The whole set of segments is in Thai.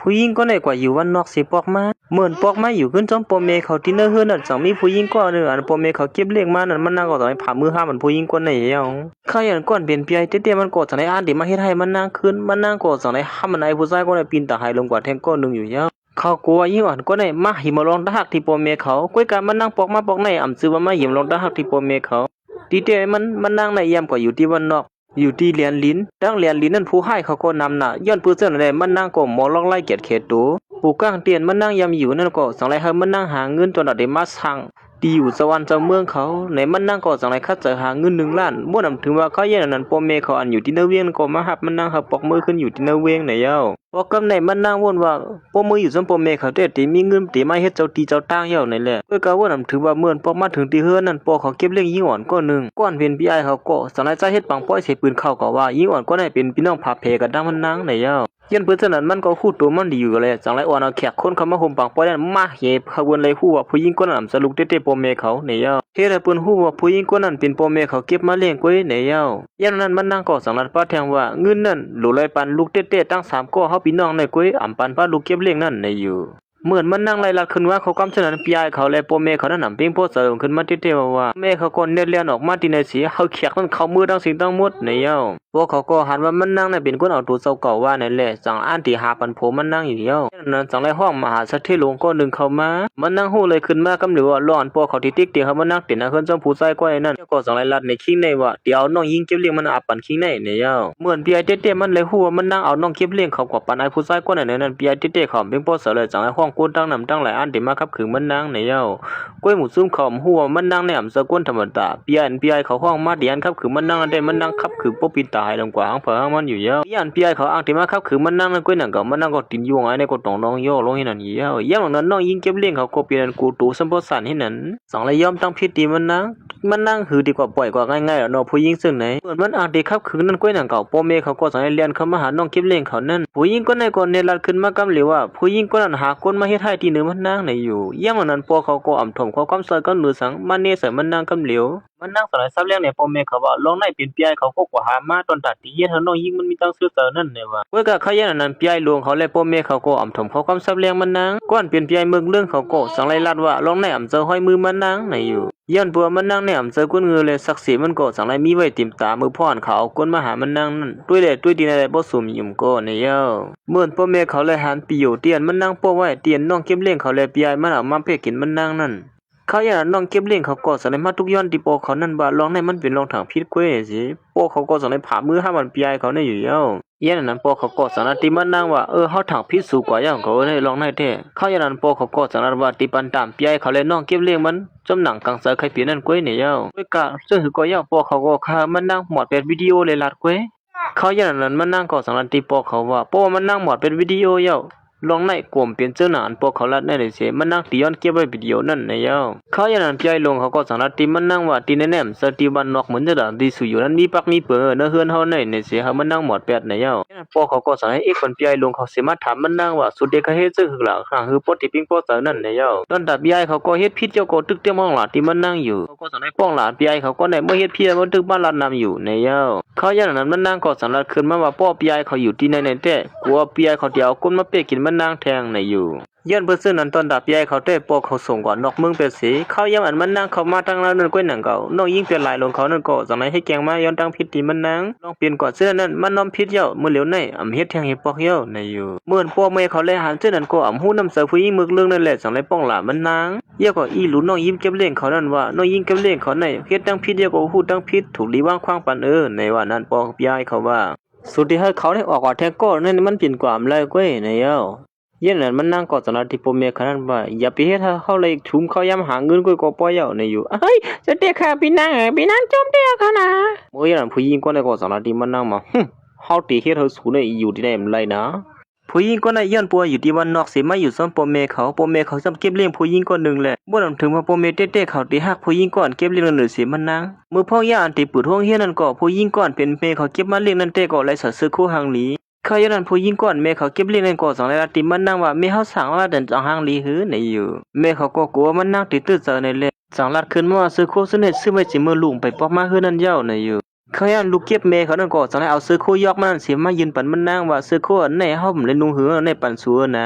ผู้หญิงก็ไหนกว่าอยู่วันนอกสิปอกมาเหมือนปอกมาอยู่ขึ้นจอมปอเมเขาที่เนื้อเฮือนนั่นจังมีผู้หญิงก็นึงอันปอเมเขาเก็บเลี้ยงมานั่นมันนั่งก็ต้องให้ผ่ามือห้ามมันผู้หญิงก็ไหนเฮาเขาอย่างก่อนเป็นปีไอเตี้ยมันก็จังได้อ่านดิมาเฮ็ดให้มันนั่งขึ้นมันนั่งก็จังได้ห้ามมันไอ้ผู้ชายก็ได้ปีนตาหายลงกว่าแทงก็นึงอยู่เฮาเขากลัวยิ่งอ่อนก็ได้มาหิมลองตาหักที่ปอเมเขาก้อยการมันนั่งปอกมาปอกในอ่ำซื้อว่ามาหิมลองตาหักที่ปอเมเขาที่เตี้ยมันนั่งในยามก็อยู่ที่วันนอกอยู่ที่เลียนลิ้นดังเลียนลิ้นนั่นผู้ให้เขาก็นำหน้าย้อนปื้อเสื้อนั่นแหละมันนั่งก็มอลอกไล่เกียดเขตตูผู้ก้างเตียนมันนั่งยำอยู่นั่นก็สังไรให้มันนั่งหาเงินจนได้มาสั่งดีอยู่สวรรค์เจ้าเมืองเขาในมันนั่งก็สังไรคัดจะหาเงิน1 ล้านบ่นำถึงว่าเขาเย็นนั้นพ่อแม่เขาอันอยู่ที่เนเวียงก็มาหับมันนั่งหับปอกมือขึ้นอยู่ที่เนเวียงไหนเย้าพอกำในมันนั่งวนว่าพ่อมืออยู่ซั่นพ่อแม่เขาแต่มีเงินติมาเฮ็ดเจ้าตีเจ้าตางเย้านั่นแหละเพื่อก็ว่านำถึงว่าเมื่อปอกมาถึงที่เฮือนนั่นปอเขาเก็บเลี้ยงยิงอ่อนก็นึงก้อนเวียนพี่ไอ้เขาก็สังไรใจเฮ็ดปังป้อยใส่ปืนเข้าก็ว่ายิงอ่อนก็ได้เป็นพี่น้องพาเพกันดังมันนั่งไหนเย้ายันเพื่อนฉะนั้นมันก็คู่ตัวมันดีอยู่เลยจังไรอ่อนเอาแขกคนเข้ามาห่มปังป้อยนั่นมาเฮขบวนเลยฮู้ว่าผู้หญิงคนนั้นสรุปเต้ๆพ่อแม่เขาเนี่ยเย้าเฮ็ดให้เพิ่นฮู้ว่าผู้หญิงคนนั้นเป็นพ่อแม่เขาเก็บมาเลี้ยงไว้เนี่ยเย้ายันนั้นมันนั่งก็สังรัดป้าแทงว่าเงินนั่นหลุเลยปันลูกเต้ๆตั้ง3 ก็เฮาพี่น้องในก้อยอำปันป้าลูกเก็บเลี้ยงนั่นในอยู่เหมือนมันนั่งไล่ลัดขึ้นว่าเขากำฉะนั้นพี่ไอ้เขาและพ่อแม่เขานั้นนำเพียงพ่อเสริมขึ้นมาเต้ๆว่าแม่เขาก็เน็ตเลียนออกมาที่ในสีเฮาแขกนั้นเข้ามือทั้งสิ่งทั้งหมดในเย้าพวกเขาก็หันว่ามันนั่งน่ะเป็นคนเอาตัวเจ้าเก่าว่านั่นแหละจังอ่านที่หาปันโผมันนั่งอยู่เย้านั้นจังไรห้องมหาสัตว์ที่หลวงก็นึงเข้ามามันนั่งฮู้เลยขึ้นมากำหรือว่าร้อนพวกเขาที่ติ๊กเตียเขามันนั่งติดนะขึ้นจอมผู้ชายก็ไอ้นั่นก็จังไรลัดในคิงในว่าเดี๋ยวน้องยิงเก็บเลี้ยงมันอาปันคิงในเนี่ยเย้าเหมือนพี่ไอ้เต้ๆมันเลยฮู้ว่ามันนั่งเอาน้องเก็บเลี้ยงเขากว่าปันไอ้ผู้ชายก็นั่นพี่ไอ้เต้ๆเขาเป็นพ่อเสริมเลยจังไรห้องกูตั้งนำตั้งหลายอันที่มาขับขืนมันนั่งเนี่ยเย้าก้อยหมูซุ่มเขาฮู้ว่ามันนั่งในอ่ำสกุลธรรมดาพี่ไอ้เขาห้องมาเดียนขับขืนมันนั่งได้มันนั่งขับขืนปปินตายลงกว่าหางเผอมันอยู่เยอะยันพี่ไอ้เขาอ้างที่มาขับขืนมันนั่งนั่นก้อยนั่งก็มันนั่งก็ตินยวงไอ้ในก็ต้องน้องย่อลงให้นั่นเยอะยังหลังนั้นน้องยิงเก็บเลี้ยงเขาก็เปลี่ยนกูตูสัมปสันให้นั่นสังเลยยอมตั้งพิธีมันนั่งหือดีกว่าปล่อยกว่าง่ายๆแล้วน้องผู้หญิงซึ่งไหนเหมือนมันอ้างที่ขับขืนนั่นก้อยนั่งเก่าพ่อแม่เขาก็สั่งให้เรียนเข้ามาหาน้องเก็บเลี้ยงเขานั่นผู้หญิงก็ในก่อนเนรัดขึ้นมากำหรือว่าผู้หญิงก็นั่นหาคนมาเฮ็ดให้ที่เนื้อมันนั่งไหนอยู่ยังหลังนั้นพอเขาก็อ่ำถ่อมความใส่กันมือสังมันเนใส่มันนั่งกำเหลียวมันนั่งสลายซับเลี้ยงในพ่อแม่เขาว่าลองในเป็นพี่ไอ้เขาก็กว่าหามาตอนตัดที่เฮ็ดให้น้องยิงมันมีตั้งซื่อเตอนั่นเนี่ยว่าเว้ยก็เขาอย่างนั้นพี่ไอ้หลวงเขาและพ่อแม่เขาก็อ่ำถ่อมความซับเลี้ยงมันนั่งก่อนเป็นพี่ไอ้เมืองเรื่องเขาก็สังไล่ลัดว่าลองในอ่ำเจอห้อยมือมันนั่งไหนอยู่ย้อนปัวมันนั่งในอ่ำเจอก้นเงือเลยศักดิ์ศรีมันก็สังไล่มีไว้ติ่มตามือพ่อนเขาก้นมาหามันนั่งนั่นด้วยดีอะไรบ่สุ่มยุ่มก็เนี่ยเย้าเมื่อพ่อแม่เขาเลยหันไปอยู่เตียนมันนั่งป้อไว้เตียนน้องเก็บเลี้ยงเขาและพี่ไอ้มันเอามาเพ่กินมันนั่งนั่นเขาอย่างนั้นน้องเก็บเลี้ยงเขาก็สอนมาทุกย้อนที่ปอเขานั่นว่าลองในมันเป็นลองทางพิษกล้วยสิปอเขาก็สอนผ่ามือห้ามันปีไอเขาในอยู่เย้าอย่างนั้นปอเขาก็สอนที่มันนั่งว่าเขาทางพิษสูงกว่าอย่างเขาในลองในแท้เขาอย่างนั้นปอเขาก็สอนว่าที่ปันตามปีไอเขาเลยน้องเก็บเลี้ยงมันจำหนังกลางสายใครเปลี่ยนนั่นกล้วยเนี่ยเย้าด้วยกะซึ่งถือก็ย่าปอเขาก็ฆ่ามันนั่งหมดเป็นวิดีโอเลยลัดกล้วยเขาอย่างนั้นมันนั่งก็สอนที่ปอเขาว่าปอมันนั่งหมดเป็นวิดีโอเย้าลองในกลุ่มเป็นเจ้าหน้าพวกเขาลัดในเลยเสียมันนั่งตีย้อนเก็บไว้วิดีโอนั่นในเย้าเขาอย่างนั้นพี่ไอ้ลงเขาก็สั่งลัดตีมันนั่งว่าตีแน่ๆสตีวันนอกเหมือนจะด่าดีสุอยู่นั้นมีปักมีเปิดเนื้อเฮือนเขาในเสียเขามันนั่งหมดแปดในเย้าพวกเขาก็สั่งให้เอกคนพี่ไอ้ลงเขาเสียมาถามมันนั่งว่าสุดเด็กเขาเฮ็ดซึ่งหึงหลังข้างคือปอติปิ้งปอเสานั่นในเย้าตอนดับพี่ไอ้เขาก็เฮ็ดพิษเจ้าก็ตึกเตี้ยมองหลานที่มันนั่งอยู่เขาก็สั่งให้ป้องหลานพี่ไอ้เขาก็ในเมื่อเฮ็ดพิษมันตึกบ้านลานนำอยู่ในเย้าเขาอย่างนั้นมันนั่งก็สั่งลัดขึ้นมาว่าป้อพี่ไอ้เขาอยู่ที่ในแต่กลัวพี่ไอ้เขาเดียวก้นมาเปียกินมันนั่งแทงในอยู่ย้อนเพื่อซื้อนั้นตอนดับใหญ่เขาได้ปอกเขาส่งก่อนนอกเมืองเป็นสีเขายังอันมันนั่งเขามาตั้งแล้วนั่นก้อยหนังเก่าน้องยิ่งเปลี่ยนลายลงเขานั่นก็จังไรให้แกงมาย้อนตั้งพิษที่มันนั่งลองเปลี่ยนก่อนเสื้อนั้นมันน้อมพิษเย้าเมื่อเหลียวในอ่ำเฮ็ดแทงเห็ดปอกเย้าในอยู่เมื่อปอกเมย์เขาเลยหันเสื้อนั้นก็อ่ำหู้น้ำเสือผู้หญิงมึกเรื่องนั่นแหละจังไรป้องหลามันนั่งเยอะกว่าอีหลูน้องยิ้มเก็บเลี้ยงเขานั่นว่าน้องยิ่งเก็บเลี้ยงเขาในเฮ็ดตั้งพิษเยอะกว่าหู้ตั้งพิษถูกลีว่างคว้างปันในว่านั้นปอกยายเขาว่าสุดที่ให้เขาได้ออกว่าแทงก็นั่นมันเปลี่ยนกว่าอะไรก้อยในเย้ายันนั้นมันนั่งกอดสนาที่พ่อแม่ขนาดว่าอย่าไปเฮ็ดเขาเลยชุมเขาย้ำหาเงินกูก็ป้อยเอาในอยู่เฮ้ยจะเตะค่ะพี่นางจอมเตะค่ะนะเมื่อยันนั้นผู้หญิงก็ในกอดสนาที่มันนั่งมาเขาตีเฮ็ดเขาสูในอยู่ที่ไหนมันไรนะผู้หญิงก็ในย้อนปัวอยู่ที่วันนอกเสียมาอยู่ซ้อมพ่อแม่เขาจำเก็บเลี้ยงผู้หญิงคนหนึ่งแหละบ่นำถึงว่าพ่อแม่เตะเขาตีหักผู้หญิงก่อนเก็บเลี้ยงนั่นเสียมันนั่งเมื่อพ่อย่าอันตีปืดห้องเฮียนั่นก็ผู้หญิงก่อนเป็นเมเขาเก็บมาเลี้ยงนั่นเตะก็เลยสัตว์ซื้อคู่หางหลีเขาอย่างนั้นผู้หญิงก่อนแม่เขาเก็บเลี้ยงนั่นก็สั่งเลยละติมันนั่งว่าแม่เขาสั่งว่าเดินจังหางลีหือในอยู่แม่เขาก็กลัวมันนั่งติดตื้อเจอในเลยสั่งลัดขึ้นมาซื้อโคซื้อเน็ตซื้อไว้จิมือลุงไปปอกมาหือนั่นเย้าในอยู่ เขายันลูกเก็บเมเขานั่นก็จังได๋เอาเสื้อโคยอกมันสิมายืนปันมันนางว่าเสื้อโคอันไหนเฮาบ่ได้นุ่งหือในปันสัวน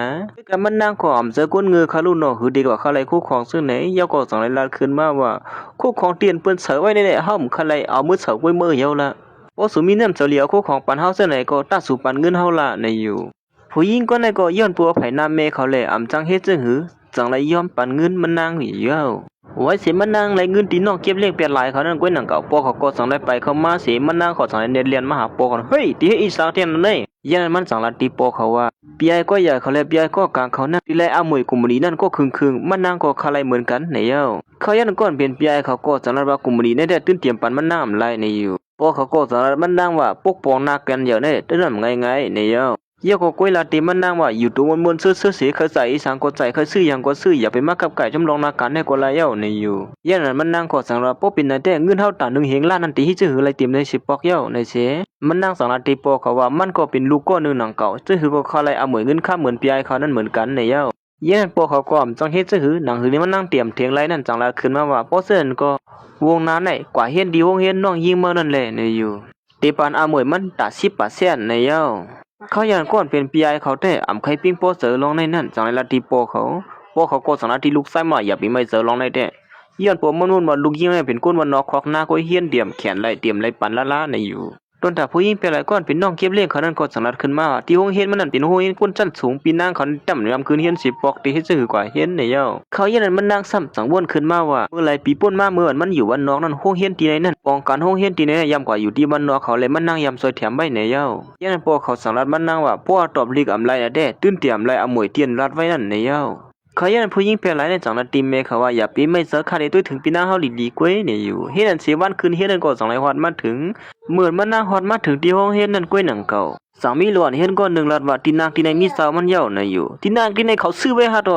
ะก็มันนางก็อำเสื้อก้นเงือเขาลูกเนาะหือดีกว่าเขาไล่คู่ของซึ่งไหนยาก็จังได๋ลาดขึ้นมาว่าคู่ของเตียนเปิ้นเสอไว้ในเฮาบ่เขาไล่เอามือเสอไว้มือเหี่ยวละบ่สุมีน้ำเฉลียวคู่ของปันเฮาซึ่งไหนก็ตัดสู่ปันเงินเฮาละในอยู่ผู้หญิงก็ไหนก็ย้อนปัวไผนำเมเขาแลอำจังเฮ็ดจังหือจังได๋ยอมปันเงินมันนางอยู่เย้าไว้สิมันนางไรเงินตีน้องเก็บเลขเปลี่ยนหลายเขานั่นก้วยหนังเก่าปอเขาก็สั่งได้ไปเขามาสิมันนางขอสั่งได้เรียนมาหาปอเขาเฮ้ยตีให้อีสาวเทียนนั่นเลยยันมันสั่งละตีปอเขาว่าปีไอก็ใหญ่เขาเลยปีไอก็กลางเขานั่นทีไรอามวยกุมรีนั่นก็ครึ่งมันนางก็คาไรเหมือนกันในเย้าเขายันก้อนเปลี่ยนปีไอเขาก็สั่งละว่ากุมรีในได้ตื้นเตรียมปันมันนางไรในอยู่ปอเขาก็สั่งละมันนางว่าปกป้องนากันเยอะเนี่ยตื้นนั่นไงในเย้ายาก็ก้วยลาตีมันนางว่าอยู่ตัวมนๆซื่อๆเสียเคยใส่อีสานก็ใจเคยซื้ออย่างก็ซื้ออย่าไปมากับไก่จำลองนาการให้กว่าลายเย้าในอยู่ยันนั้นมันนางก็สั่งละปอปินในแต่เงินเฮาตา1เฮงล้านนั่นตีให้จื้อหือไรเตรียมใน10ปอกเย้าในเสมันนางสั่งละตีปอเขาว่ามันก็เป็นลูกก้อนนึงหนังเก่าจื้อหือก็เขาไรเอาเหมือนเงินค่าเหมือนปีไอเขานั่นเหมือนกันในเย้ายันนั้นปอเขาก็จังเฮ็ดจื้อหือหนังหือนี่มันนั่งเตรียมเถียงไรนั่นจังละขึ้นมาว่าปอเซินก็วงนั้นไหนกว่าเฮ็ดดีวงเฮ็ดน้องยิงมานั่นแหละในอยู่ตีปานเอาเหมือนมันตา10%ในเย้าเขายันก้อนเป็นปีไอเขาแต่อำไข่ปิ้งโปเสือลงในนั่นจังไรละตีโปเขาก็สังนาทีลูกไส้มาอย่าไปไม่เสือลงในแต่ย้อนปมมันว่าลูกยิงให้เป็นก้นวันนอกคอกหน้าก็เฮียนเดี่ยมแขนไหลเตรียมไหลปันละในอยู่ต้นถ้าผู้หญิงเป็นไรก้อนเป็นน้องเก็บเลี้ยงเขานั่นก็สังนัดขึ้นมาที่ห้องเฮียนมันนั่นเป็นห้องเฮียนก้นชั้นสูงปีนางเขาจำยามคืนเฮียน10ปอกตีให้ซื่อกว่าเฮียนในเย้าเขายันนั้นมันนางซ้ำสังวนขึ้นมาว่าเมื่อไรปีป่นมาเมื่อมันอยู่วันนอกนั่นห้องเฮียนตีในนั่นป้องกันห้องเฮียนตีในยามกว่าอยู่ที่วันนอกเขาเลยมันนางยามซอยแถมไว้ในเย้ายันนั้นพอเขาสังนัดมันนางว่าพ่อตอบลีกอำไรอะแด่ตื้นเตรียมไรเอาหมวยเตียนรัดไว้นั่นในเย้าเขายันผู้หญิงเป็นไรในจังละตีเมเขาว่าอย่าปีไม่เสือคาได้ตุ้ยถึงปีหน้าเฮาดีกว่าเนี่ยอยู่เฮ็ดนั่นสิวันคืนเฮ็ดนั่นก็จังไรฮอดมาถึงเหมือนมันน่าฮอดมาถึงที่ห้องเฮ็ดนั่นกล้วยหนังเก่าสามีหลวนเฮ็ดก้อน1ลัดว่าที่นางที่ในมีสาวมันเย้าน่ะอยู่ที่นางที่ในเขาซื้อไว้ฮะตัว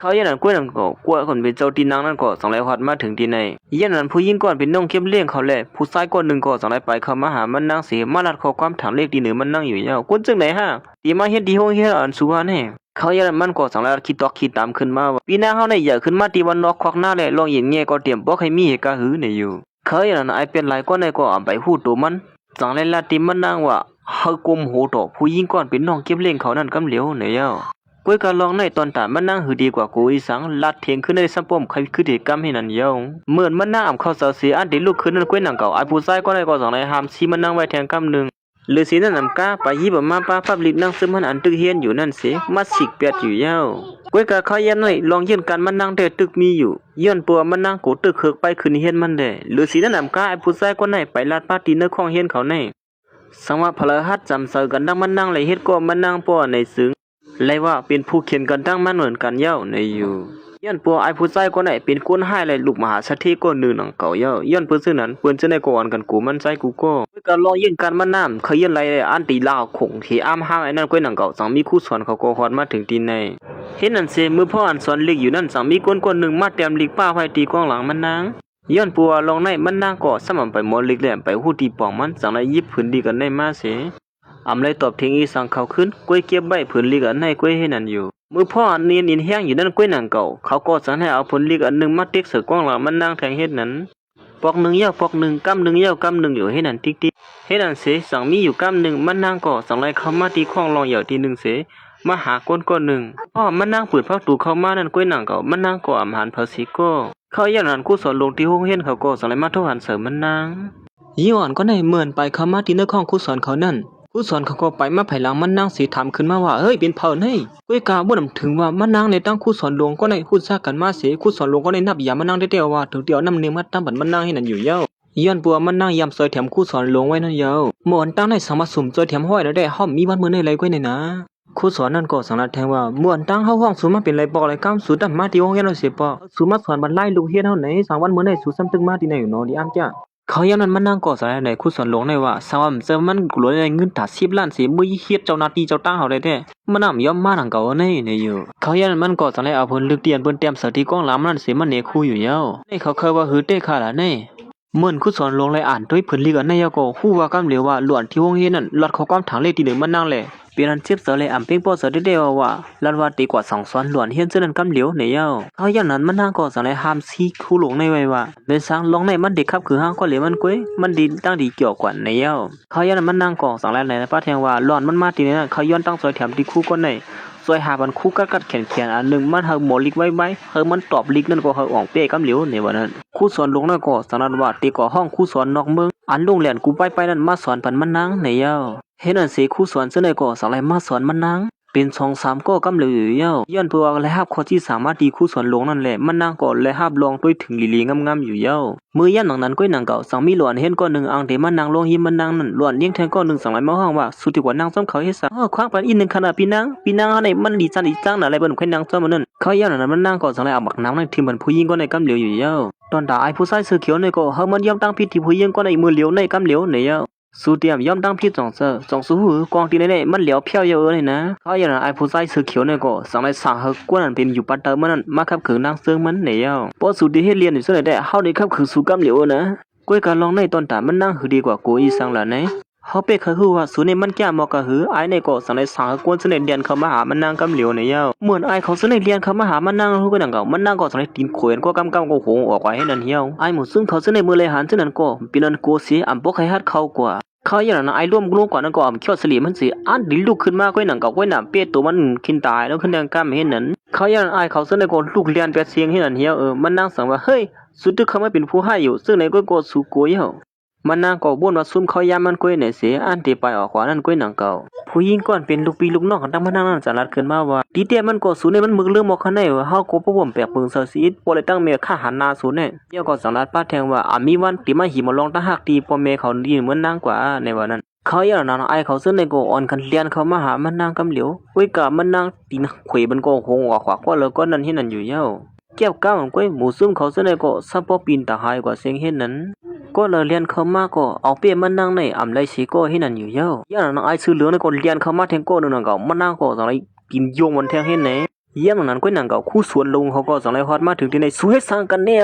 เขายันนั้นกล้วยหนังเก่ากล้วยคนเป็นเจ้าที่นางนั่นก็จังไรฮอดมาถึงที่ในยันนั้นผู้หญิงก่อนเป็นน้องเข้มเลี้ยงเขาแหละผู้ชายก้อน1ก็จังไรไปเข้ามาหามันนางสิมาลัดข้อความถามเลขที่1มันนั่งอยู่เย้าคนจังไหนฮะตีมาเฮ็ดที่ห้องเฮ็ดอันสุวรรณแน่เขายันมันก็สังแล้วคิดตอกคิดตามขึ้นมาว่าปีหน้าเฮาได้ใหญ่ขึ้นมาที่วันนอกควักหน้าแลลองเห็นแง่ก็เตรียมบอกให้มีเหตุการณ์หือในอยู่เขายันไอเป็นหลายก็ในก็เอาไปฮู้ตัวมันสังแล้วลาติมันนางว่าเฮากลมโหตอผู้หญิงก่อนเป็นน้องเก็บเลี้ยงเขานั่นกำเหลียวในเย้าก้วยการลองในตอนตามันนางหือดีกว่ากูอีสังลัดเถียงขึ้นในสัมปมใครคือกิจกรรมให้นั่นเย้าเหมือนมันนางอำเข้าเสาเสียอันที่ลูกขึ้นนั่นก้วยหนังเก่าไอผู้ชายก็ในก็สังในหามซีมันนางไว้แทงกำนึงฤาษีนั่นนำกาไปยิบมาป้าพับลิบนั่งซึมมันอันตึกเฮียนอยู่นั่นเสียมาสิกเปียดอยู่เย้าก้วยกะเขายันหน่อยลองยืนกันมันนั่งแต่ตึกมีอยู่ย้อนปัวมันนั่งกูตึกเฮือกไปขึ้นเฮียนมันเด้ฤาษีนั่นนำกาไอผู้ชายคนไหนไปลาดปาตีเนื้อของเฮียนเขาในสังว่าพลหัดจำเสอกันดังมันนั่งเลยเฮ็ดก็มันนั่งปัวในซึ้งเลยว่าเป็นผู้เขียนกันดังมันเหมือนกันเย้าในอยู่ย้อนปัวไอผู้ชายคนไหนเป็นคนให้เลยลูกมหาเศรษฐีก็นึงหนังเก่าเย้าย้อนเพิ่นซึ่งนั้นเพิ่นจะได้ก่อนกันกูมันใจกูก็ก็ลองยืนกันมันน้ำเคยยืนไรอันตีลาวคงที่อ้ำห้างไอ้นั่นก้วยหนังเก่าสังมีคู่สอนเขาก็ฮอดมาถึงตีในเห็นนั่นเสมือพ่ออันสอนลิกอยู่นั่นสังมีคนหนึ่งมาเตรียมลิกป้าไว้ตีกองหลังมันนางย้อนปัวลองในมันนางก็สมันไปหมอลิกแหลมไปหู้ตีปองมันสังไรยิบผืนดีกันได้มาเสอำไรตอบเทียงอีสังเขาขึ้นก้วยเก็บใบผืนลิกอันให้ก้วยให้นั่นอยู่มือพ่อเนียนอินแห้งอยู่นั่นก้วยหนังเก่าเขาก็สั่งให้เอาผลลิกอันนึงมาเต็กเสือกว้างหลังมันนางแทงเฮ็ดนั้นปอก1เย้าปอก1กำ1เย้ากำ1อยู่ให้นั่นติ๊กๆให้นั่นเสสังมีอยู่กำ1มันนางก็สังไรเข้ามาตีข้องลองเย้าที่1เสมาหาก้น1พ่อมันนางเปิดพักตูเข้ามานั่นก้วยหนังเก่ามันนางก็อำหารภาษีก็เขาอย่างนั้นกูสอนลงที่ห้องเฮียนเขาก็สังไรมาโทรหันเสริมมันนางย้อนก็ได้เหมือนไปเข้ามาที่เนื้อของกูสอนเขานั่นกูสอนเขาก็ไปมาภายหลังมันนางสีถามขึ้นมาว่าเฮ้ยเป็นเผ่าไหนก้วยกาบ่นำถึงว่ามันนางในตั้งคู่สอนลงก็ในพูดซากันมาเสียคู่สอนลงก็ในนับยามันนางได้เดียวว่าถึงเดียวน้ำเนื้อมาตั้งบัดมันนางให้นั่นอยู่เย้าย้อนปัวมันนางยำซอยแถมคู่สอนลงไว้นั่นเย้าหมอนตั้งในสังมาสุ่มซอยแถมห้อยแล้วได้ห้อมมีวันมื้อในไรก้วยในนะคู่สอนนั่นก็สังนัดแทงว่าหมวนตั้งเฮาห้องสูมาเป็นไรปอกไรก้ามสูดมาที่ห้องเฮียนเราเสียปอสูมาสอนบัดไล่ลูกเฮียนเฮาไหนสังวันมื้อในสูซ้ำตึงมาที่ไหนอยู่เนาะดิอ้ำจ้าเขาย้ำนั้นมันนั่งก่อสายในคู่สอนลงในว่าสาวเจอมันกลัวในเงินตัด10 ล้านสิมือเฮ็ดเจ้าหน้าที่เจ้าตั้งเขาได้แท้มันนำย่อมมาทางเก่าในอยู่เขาย้ำมันก่อสายเอาผลลึกเตียนเปิ้นเตรียมสติกองหลังมันสิมันเนคู่อยู่เย้าในเขาเคยว่าหือเต้ค่ะล่ะในเหมือนคู่สอนลงเลยอ่านด้วยผลลึกอันในยาก็ฮู้ว่ากำเหลียวว่าล้วนที่วงเฮ็ดนั่นลอดข้อความถางเลขที่1มันนั่งแหละ เปียนชิบเสเลยอ่ำเพียงป้อเสเดียวว่าลันว่าตีกว่า2ซ้อนหลวนเฮียนเจนันกำเหลียวเนี่ยเย้าเขาอย่างนั้นมันนางก็สังเลยห้ามซีคู่หลงในไว้ว่าเป็นสังลงในมันเด็กครับคือห้างก็เหลียวมันกุ้ยมันดีตั้งดีเกี่ยวกว่าเนี่ยเย้าเขาอย่างนั้นมันนางก็สังเลยในป้าแทงว่าหลอนมันมาตีนั้นเขาย้อนตั้งซอยแถมตีคู่ก็ในซอยหาบันคู่กัดแขนอันหนึ่งมันเฮาหมอลิกไว้เฮามันตอบลิกนั่นก็เฮาอ่องเป้กำเหลียวในวันนั้นคู่สอนลงนั่นก็สังนั้นว่าตีก่อห้องคู่สอนนอกเมืองอันลงแหลนกูไปนั่นมาสอนปันมันนางในเย้าเห็นอันเสคู่สอนเสนอก็สังเลยมาสอนมันนางเป็น2-3ก็กำเหลียวอยู่เย้าย้อนเพื่อว่าและฮับข้อที่สามารถตีคู่สอนลงนั่นแหละมันนางก็และฮับลองด้วยถึงลีงามๆอยู่เย้ามือย่านหนังนั้นก้อยหนังเก่าสังมีหลวนเห็นก้อนหนึ่งอังเดมันนางลงหิมมันนางนั่นหลวนเลี้ยงแทงก้อนหนึ่งสังไหลมาห้องว่าสุดที่กว่านางซ้อมเขาเฮ็ดซะคว้างปันอีกหนึ่งขนาดพี่นางอะไรมันดีจังน่ะอะไรบ่นค่อยนางซ้อมมันนั่นเขาย่านนั้นมันนางก็สังไหลเอาบักน้ำนั่นที่มันผู้หญิงก็ในกำเหลียวอยู่เย้าตอนด่าไอ้ผู้ชายเสื้อเขียวนี่ก็เฮามันยอมตั้งผิดที่ผู้หญิงก็ในมือเหลียวในกำเหลียวเนี่ยเย้าสูเตรียมยอมตั้งผิดสองสู้หือกองที่ไหนมันเหลียวเพี้ยวเยอะเลยนะเขาอย่างนั้นไอ้ผู้ชายเสื้อเขียวนี่ก็สังไหลสั่งเฮากวนนั้นเป็นอยู่ปัตเตอร์มันนั่นมาขับขืนนางเซิงมันเนี่ยเย้าพอสูที่เฮ็ดเรียนอยู่ซั่นได้เฮาได้ขับขืนสู่กำเหลียวนะก้อยการลองในตอนตามันนั่งหือดีกว่ากูอีสังละนะเฮาเป้คือว่าสูนี่มันแก่มอกะหือไอ้ในก็สังไหลสั่งกวนซั่นได้เรียนเข้ามาหามันนางกำเหลียวเนี่ยเย้าเหมือนไอ้เขาซั่นได้เรียนเข้ามาหามันนางฮู้ก็ดังเก่ามันนางก็สังไหลตีนโขนก็กำก็โหงออกไว้ให้นั่นเหี่ยวไอ้หมู่ซึ่งเขาซั่นได้มือเลยหันซั่นนั้นก็ปีนั้นโกเสียอำบ่ใครฮัดเข้ากว่าเขาอย่างนั้นไอ้ร่วมกว่านั้นก็อำเขี้ยวสลีมันสิอันดิลุกขึ้นมาก้อยหนังเก่าก้อยหน้าเปียตัวมันกินตายแล้วขึ้นแดงก้ามเห็นนั้นเขาอย่างนั้นไอ้เขาซั่นได้ก็ลูกเรียนแปดเสียงให้นั่นเหี่ยวมันนางสั่งว่าเฮ้ยสุดที่เขามาเป็นผู้ให้อยู่ซึ่งในก็สู่โกยเฮามันนางก็บ่นว่าซุ่มเขายามมันก้อยไหนเสียอันที่ไปออกกว่านั้นก้อยหนังเก่าผู้หญิงก่อนเป็นลูกพี่ลูกน้องของตั้งมันนางนั้นสารัดขึ้นมาว่าดีเตี้ยมันก็สู่ในมันมึกเรื่องบ่คันได้ว่าเฮาก็บ่แปลกเปิงเซาซีดบ่เลยตั้งเมียฆ่าหันหน้าสู่เนี่ยเกี่ยวก็สารัดป้าแทงว่ามีวันที่มาหิมาลองตาหักตีพ่อแม่เขาดีเหมือนนางกว่าในวันนั้นเขาอย่างนั้นไอ้เขาซึ่งในก็อ่อนกันเลียนเขามาหามันนางกำเหลียวไว้กับมันนางตีนขวยมันก็คงออกขวาก็เลยก็นั่นที่นั่นอยู่เย้าแก้วก้าวมันก็หมูซุ่มเขาซึ่งในก็ซับปอปีนตาหายกว่าเสียงเห็นนั้นก็เลยเลียนเขามาก็เอาเปียมันนางในอำไรสีก็ให้นั่นอยู่เย้าอย่างนั้นไอ้ซื้อเหลืองในก็เลียนเขามาแทงก็นั่นก็มันนางก็สังไรกินโยงมันแทงเห็นไหนเยี่ยมนั้นก็นั่งก็คู่สวนลงเขาก็สังไรฮอดมาถึงที่ในสวยสังกันเนี่ย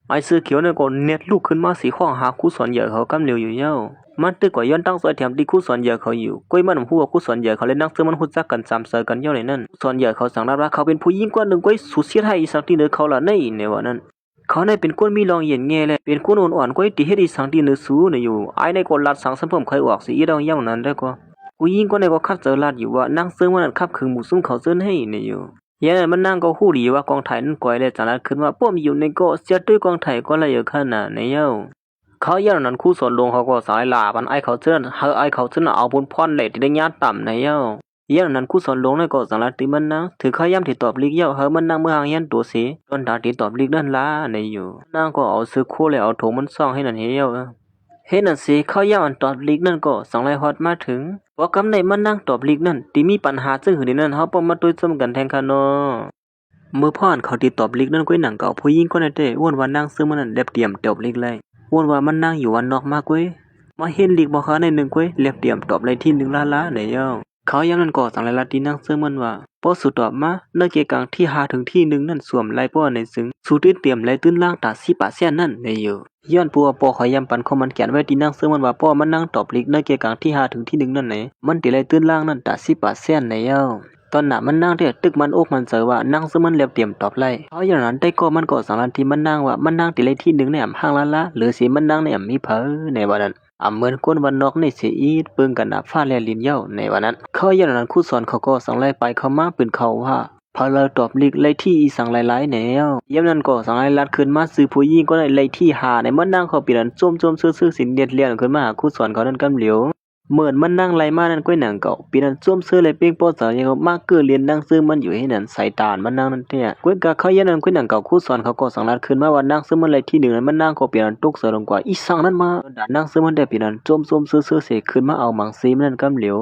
ไอ้ซื้อเขียวในก็เน็ตลูกขึ้นมาสีข้องหาคู่สวนใหญ่เขากำเหลียวอยู่เย้ามันตึกกว่าย้อนตั้งซอยแถมที่คู่สอนเหยื่อเขาอยู่ก้อยมันหัวคู่สอนเหยื่อเขาเล่นนักซึ่งมันหุ่นจักกันซ้ำเซอกันเย่าในนั้นสอนเหยื่อเขาสั่งรับเขาเป็นผู้หญิงกว่าหนึ่งก้อยสุดเสียให้อีสังที่เนื้อเขาละในวันนั้นเขาในเป็นคนมีรองเย็นเงี้ยเลยเป็นคนอ่อนก้อยที่เฮ็ดอีสังที่เนื้อสู้ในอยู่ไอ้ในก็ลัดสังสัมเพิ่มเคยออกสิอีดองย่างนั้นได้ก็ผู้หญิงก็ในก็คัดเจอลัดอยู่ว่านั่งซึ่งมันคับคือหมู่ซุ่มเขาซึ่งให้ในอยู่อย่างนั้นมันนั่งก็ฮู้ดีว่ากองไทยนั้นก้อยเลยจังลัดขึ้นว่าป้อมอยู่ในก็เสียด้วยกองไทยก็ละเยอะขนาดในเย้าเขาอย่างนั้นคู่สอนลงเขาก็สายลาบันไอเขาเชิญไอเขาเชิญเอาบนพรเหล็กที่ได้ญาติต่ำในเย้าอย่างนั้นคู่สอนลงในก็สังลัดติมันนะถือเขาย้ำที่ตอบลิกเย้าเฮมันนั่งเมื่อหางยันตัวสีตอนดาที่ตอบลิกนั่นละในอยู่นั่งก็เอาซื้อคู่เลยเอาโถมันซ่องให้นั่นเหี้ยวเห็นนั่นสิเขาย้ำอันตอบลิกนั่นก็สังไรฮอดมาถึงว่ากำในมันนั่งตอบลิกนั่นที่มีปัญหาซึ่งหือในนั้นเขาป้อมมาตุ้ยซ้ำกันแทงคานอเมื่อพ่อนเขาที่ตอบลิกนั่นก็หนังเก่าผู้หญิงก็ในเต้อ้วนวันนั่งซึ่งมันนั่นเล็บเตรียมตอบลิกเลยวนว่ามันนั่งอยู่วันนอกมากเว้ยมาเห็นลีกบ่ค้าในหนึ่งเว้ยเล็บเตรียมตอบเลยที่หนึ่งละเนี่ยเย้าเขายังนั่นก่อสังไรละที่นั่งซึ่งมันว่าพอสุดตอบมาเนื้อเกี่ยกลางที่หาถึงที่หนึ่งนั่นสวมลายป้อในซึ้งสูตื้นเตรียมลายตื้นล่างตา10%นั่นในอยู่ย้อนปัวปอขอยำปันคอมันแขนไว้ที่นั่งซึ่งมันว่าป้อมันนั่งตอบลีกเนื้อเกี่ยกลางที่หาถึงที่หนึ่งนั่นไหนมันตีลายตื้นล่างนั่นตา10%ในเย้าตอนน่ะมันนั่งเด้ตึกมันอกมันเจอว่านั่งซึ่งมันเรียบเตรียมตอบไล่เพราะอย่างนั้นได้ก็มันก็สังลันที่มันนั่งว่ามันนั่งติเลยที่หนึ่งในห้างละหรือสิมันนั่งในมีเผอในวันนั้นเหมือนคนวันนอกในเสียอีปึงกันน่ะฟ้าแลลินเย้าในวันนั้นเขาอย่างนั้นคู่สอนเขาก็สังไล่ไปเขามาปืนเขาว่าพอเราตอบลีกไล่ที่อีสังหลายๆแนวเยี่ยมนั้นก็สังไล่ลัดขึ้นมาซื้อผู้หญิงก็ได้ไล่ที่หาในมันนั่งเขาปีนั้นจมซื่อสินเดียดเลียนขึ้นมาคู่สอนเขานั้นกำเหลียวเหมือนมันนั่งไล่มานั่นก้อยหนังเก่าปีนั้นจ้วมเสื้อเลยเป้งป้อสาวยังมากเกือเรียนนั่งซื้อมันอยู่ให้นั่นสายตามันนั่งนั่นเนี่ยก้อยกะเขายันนั่นก้อยหนังเก่าคู่สอนเขาก็สังลัดขึ้นมาว่านั่งซื้อมันเลยที่หนึ่งนั้นมันนั่งก็ปีนั้นตุกเสือลงกว่าอีสังนั้นมาด่านั่งซื้อมันได้ปีนั้นจ้มซื่อเสกขึ้นมาเอามังซีมันนั่นกำเหลียว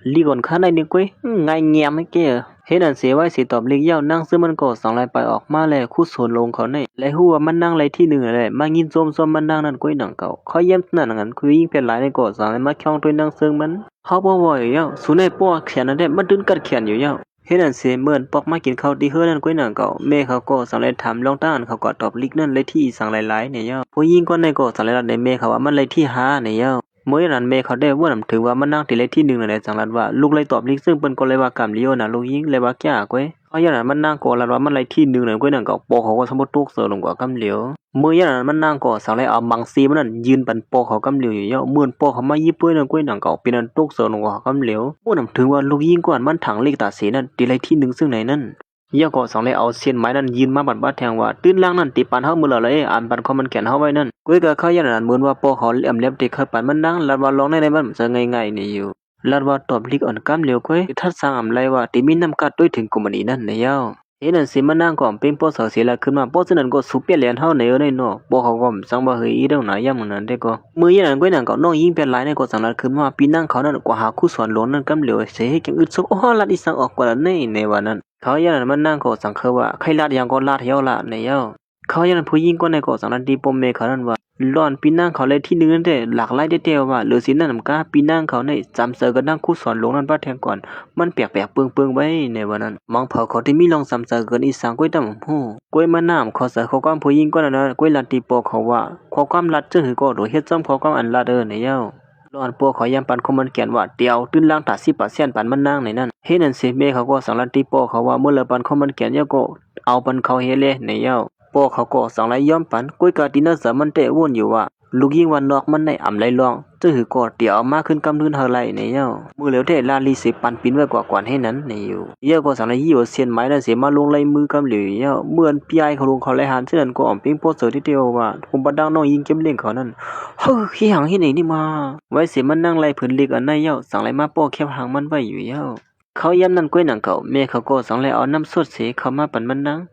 ลีก่อนข้าในนี่ก้อยไงเงียบไม่เกี่ยเห็นนั่นเสียไว้สิตอบเลี้ยงเย้านั่งซื้อมันก็สังไล่ไปออกมาแล้วคู่สวนลงเขาในและหัวมันนั่งไล่ที่หนึ่งเลยมายินส้มมันนั่งนั่นก้อยหนังเก่าเขาเยี่ยมนั่นงั้นคือยิ่งเป็นหลายในก็สังไล่มาคล้องตัวนั่งซึ่งมันเขาบ่บ่อยเย้าสุนัยป้อแขนนั่นได้มันดึงกัดแขนอยู่เย้าเห็นนั่นเสียเหมือนปอกมากินข้าวที่เฮือนั่นก้อยหนังเก่าแม่เขาก็สังไล่ถามลองต้านเขาก็ตอบลิกนั่นเลยที่สังไล่ๆเนี่ยเย้าผู้หญิงก็ในก็สังไล่ในแม่เขาว่ามันเลยที่5เนี่ยเย้า เมื่อนั้นเมเขาได้ว่าถือว่ามันนั่งติเลยที่หนึ่งในจังหวัดว่าลูกเลยตอบลิกซึ่งเป็นคนเลยว่ากำเลี้ยวนะลูกยิงเลยว่าแก่ก้อยเขาอย่างนั้นมันนั่งก่อแล้วว่ามันเลยที่หนึ่งในก้อยนั่งก็ปอเขาก็สมบูรณ์ตุกเสือลงกว่ากำเลี้ยวเมื่ออย่างนั้นมันนั่งก่อสังเลยเอามังซีมันนั่นยืนปันปอเขากำเลี้ยวอยู่เยอะเมื่อปอเขามายิบเพื่อนก้อยนั่งก็เป็นนั่นตุกเสือลงกว่ากำเลี้ยวผู้นำถือว่าลูกยิงก่อนมันถังเล็กตาสีนั่นติเลยที่หนึ่งซึ่งไหนนั่นยาก็สังเลยเอาเส้นไม้นั่นยืนมาบัดแทงว่าตื้นล่างนั่นตีปันเฮามือเลยอันปันเขามันแก่นเฮาไว้นั่นก้อยก็เขาอย่างนั้นเหมือนว่าปอเขาเล็บติเคยปันมันนั่งแล้วว่าลองในมันจะง่ายๆนี่อยู่ลาดว่าตอบลิกอ่อนกำเหลียวก้อยทัดสร้างอำไรว่าติมีน้ำกัดด้วยถึงกุมันนี้นั่นในยาวเห็นนั่นสิมันนั่งก่อนเป็นปอเสือเสียละขึ้นมาปอซึ่งนั่นก็สุเปียเลียนเฮาในในเนาะปอเขาก็สังบ่เฮยอีเรื่องไหนย่ำนั้นได้ก็มือยันนั้นก้อยนั่นก็น้องยิงเป็นหลายในก็สังลัดขึ้นมาปีนั่งเขานั่นกว่าหาคู่สอนหลวงนั่นกำเหลียวเสียให้จังอึดซุกโอ้ลัดอีสังออกกว่าในวันนั้นเขายันนั้นมันนั่งก็สังเคว่าใครลาดยังก็ลาดเฮาละในยาวเขายันผู้ยิงก็ในก็สังลัดดีปมเมเขานั่นว่าร้อนปีนั่งเขาเลยที่นึงนั่นแต่หลากหลายเดียวว่าหรือสินั่นนำกาปีนั่งเขาในจำเสือกันนั่งคู่สอนหลวงนั่นป้าแทงก่อนมันแปลกๆเปืองๆไว้ในวันนั้นมองเผาเขาที่มีลองจำเสือกันอีสังก้อยดำหูก้อยมาน้ำเขาเสือเขาก้ามผู้ยิงก็นั่นนะก้อยลัดตีปอเขาว่าเขาก้ามลัดจึงหือก็โดยเฮ็ดจำเขาก้ามอันลัดในเย้าร้อนปอเขายำปันคอมันเขียนว่าเตียวตื้นล่างตัด10%ปันมันนั่งในนั้นเฮ็ดนั่นสิเมเขาก็สังลัดตีปอเขาว่าเมื่อละปันคอมันเขียนเย้าก็เอาปันเขาเฮเลในเย้าปอเขาก็สังไลย่อมปันก้อยกาตินเสือมันเตะวนอยู่ว่าลูกยิงวันนอกมันในอ่ำไรลองจะหือกอดเดี๋ยวเอามาขึ้นกำลืนเฮาไรในเย้ามือเหลียวเทลาลีสิปันปินไว้กว่ากวนให้นั้นในอยู่เย้าก็สั่งเลยยี่ว่าเสียนไม้นั่นเสียมาลงไรมือกำเหลียวเย้าเมื่อนพี่ไอเขาลงเขาไรหันเช่นนั้นก็อ่อมปิ้งโพสเตอร์ที่เดียวว่าผมบัดดังน้องยิงเก็บเลี้ยงเขานั่นเฮ้อขี้หางที่ไหนนี่มาไว้เสียมันนั่งไรผืนเล็กอันในเย้าสั่งไรมาป้อแคบหางมันไว้อยู่เย้าเขาย้ำนั่นก้อยหนังเก่าแม่เขาก็สั่งไรเอาน้ำสดเสียเขามาปั่นมันนั่ง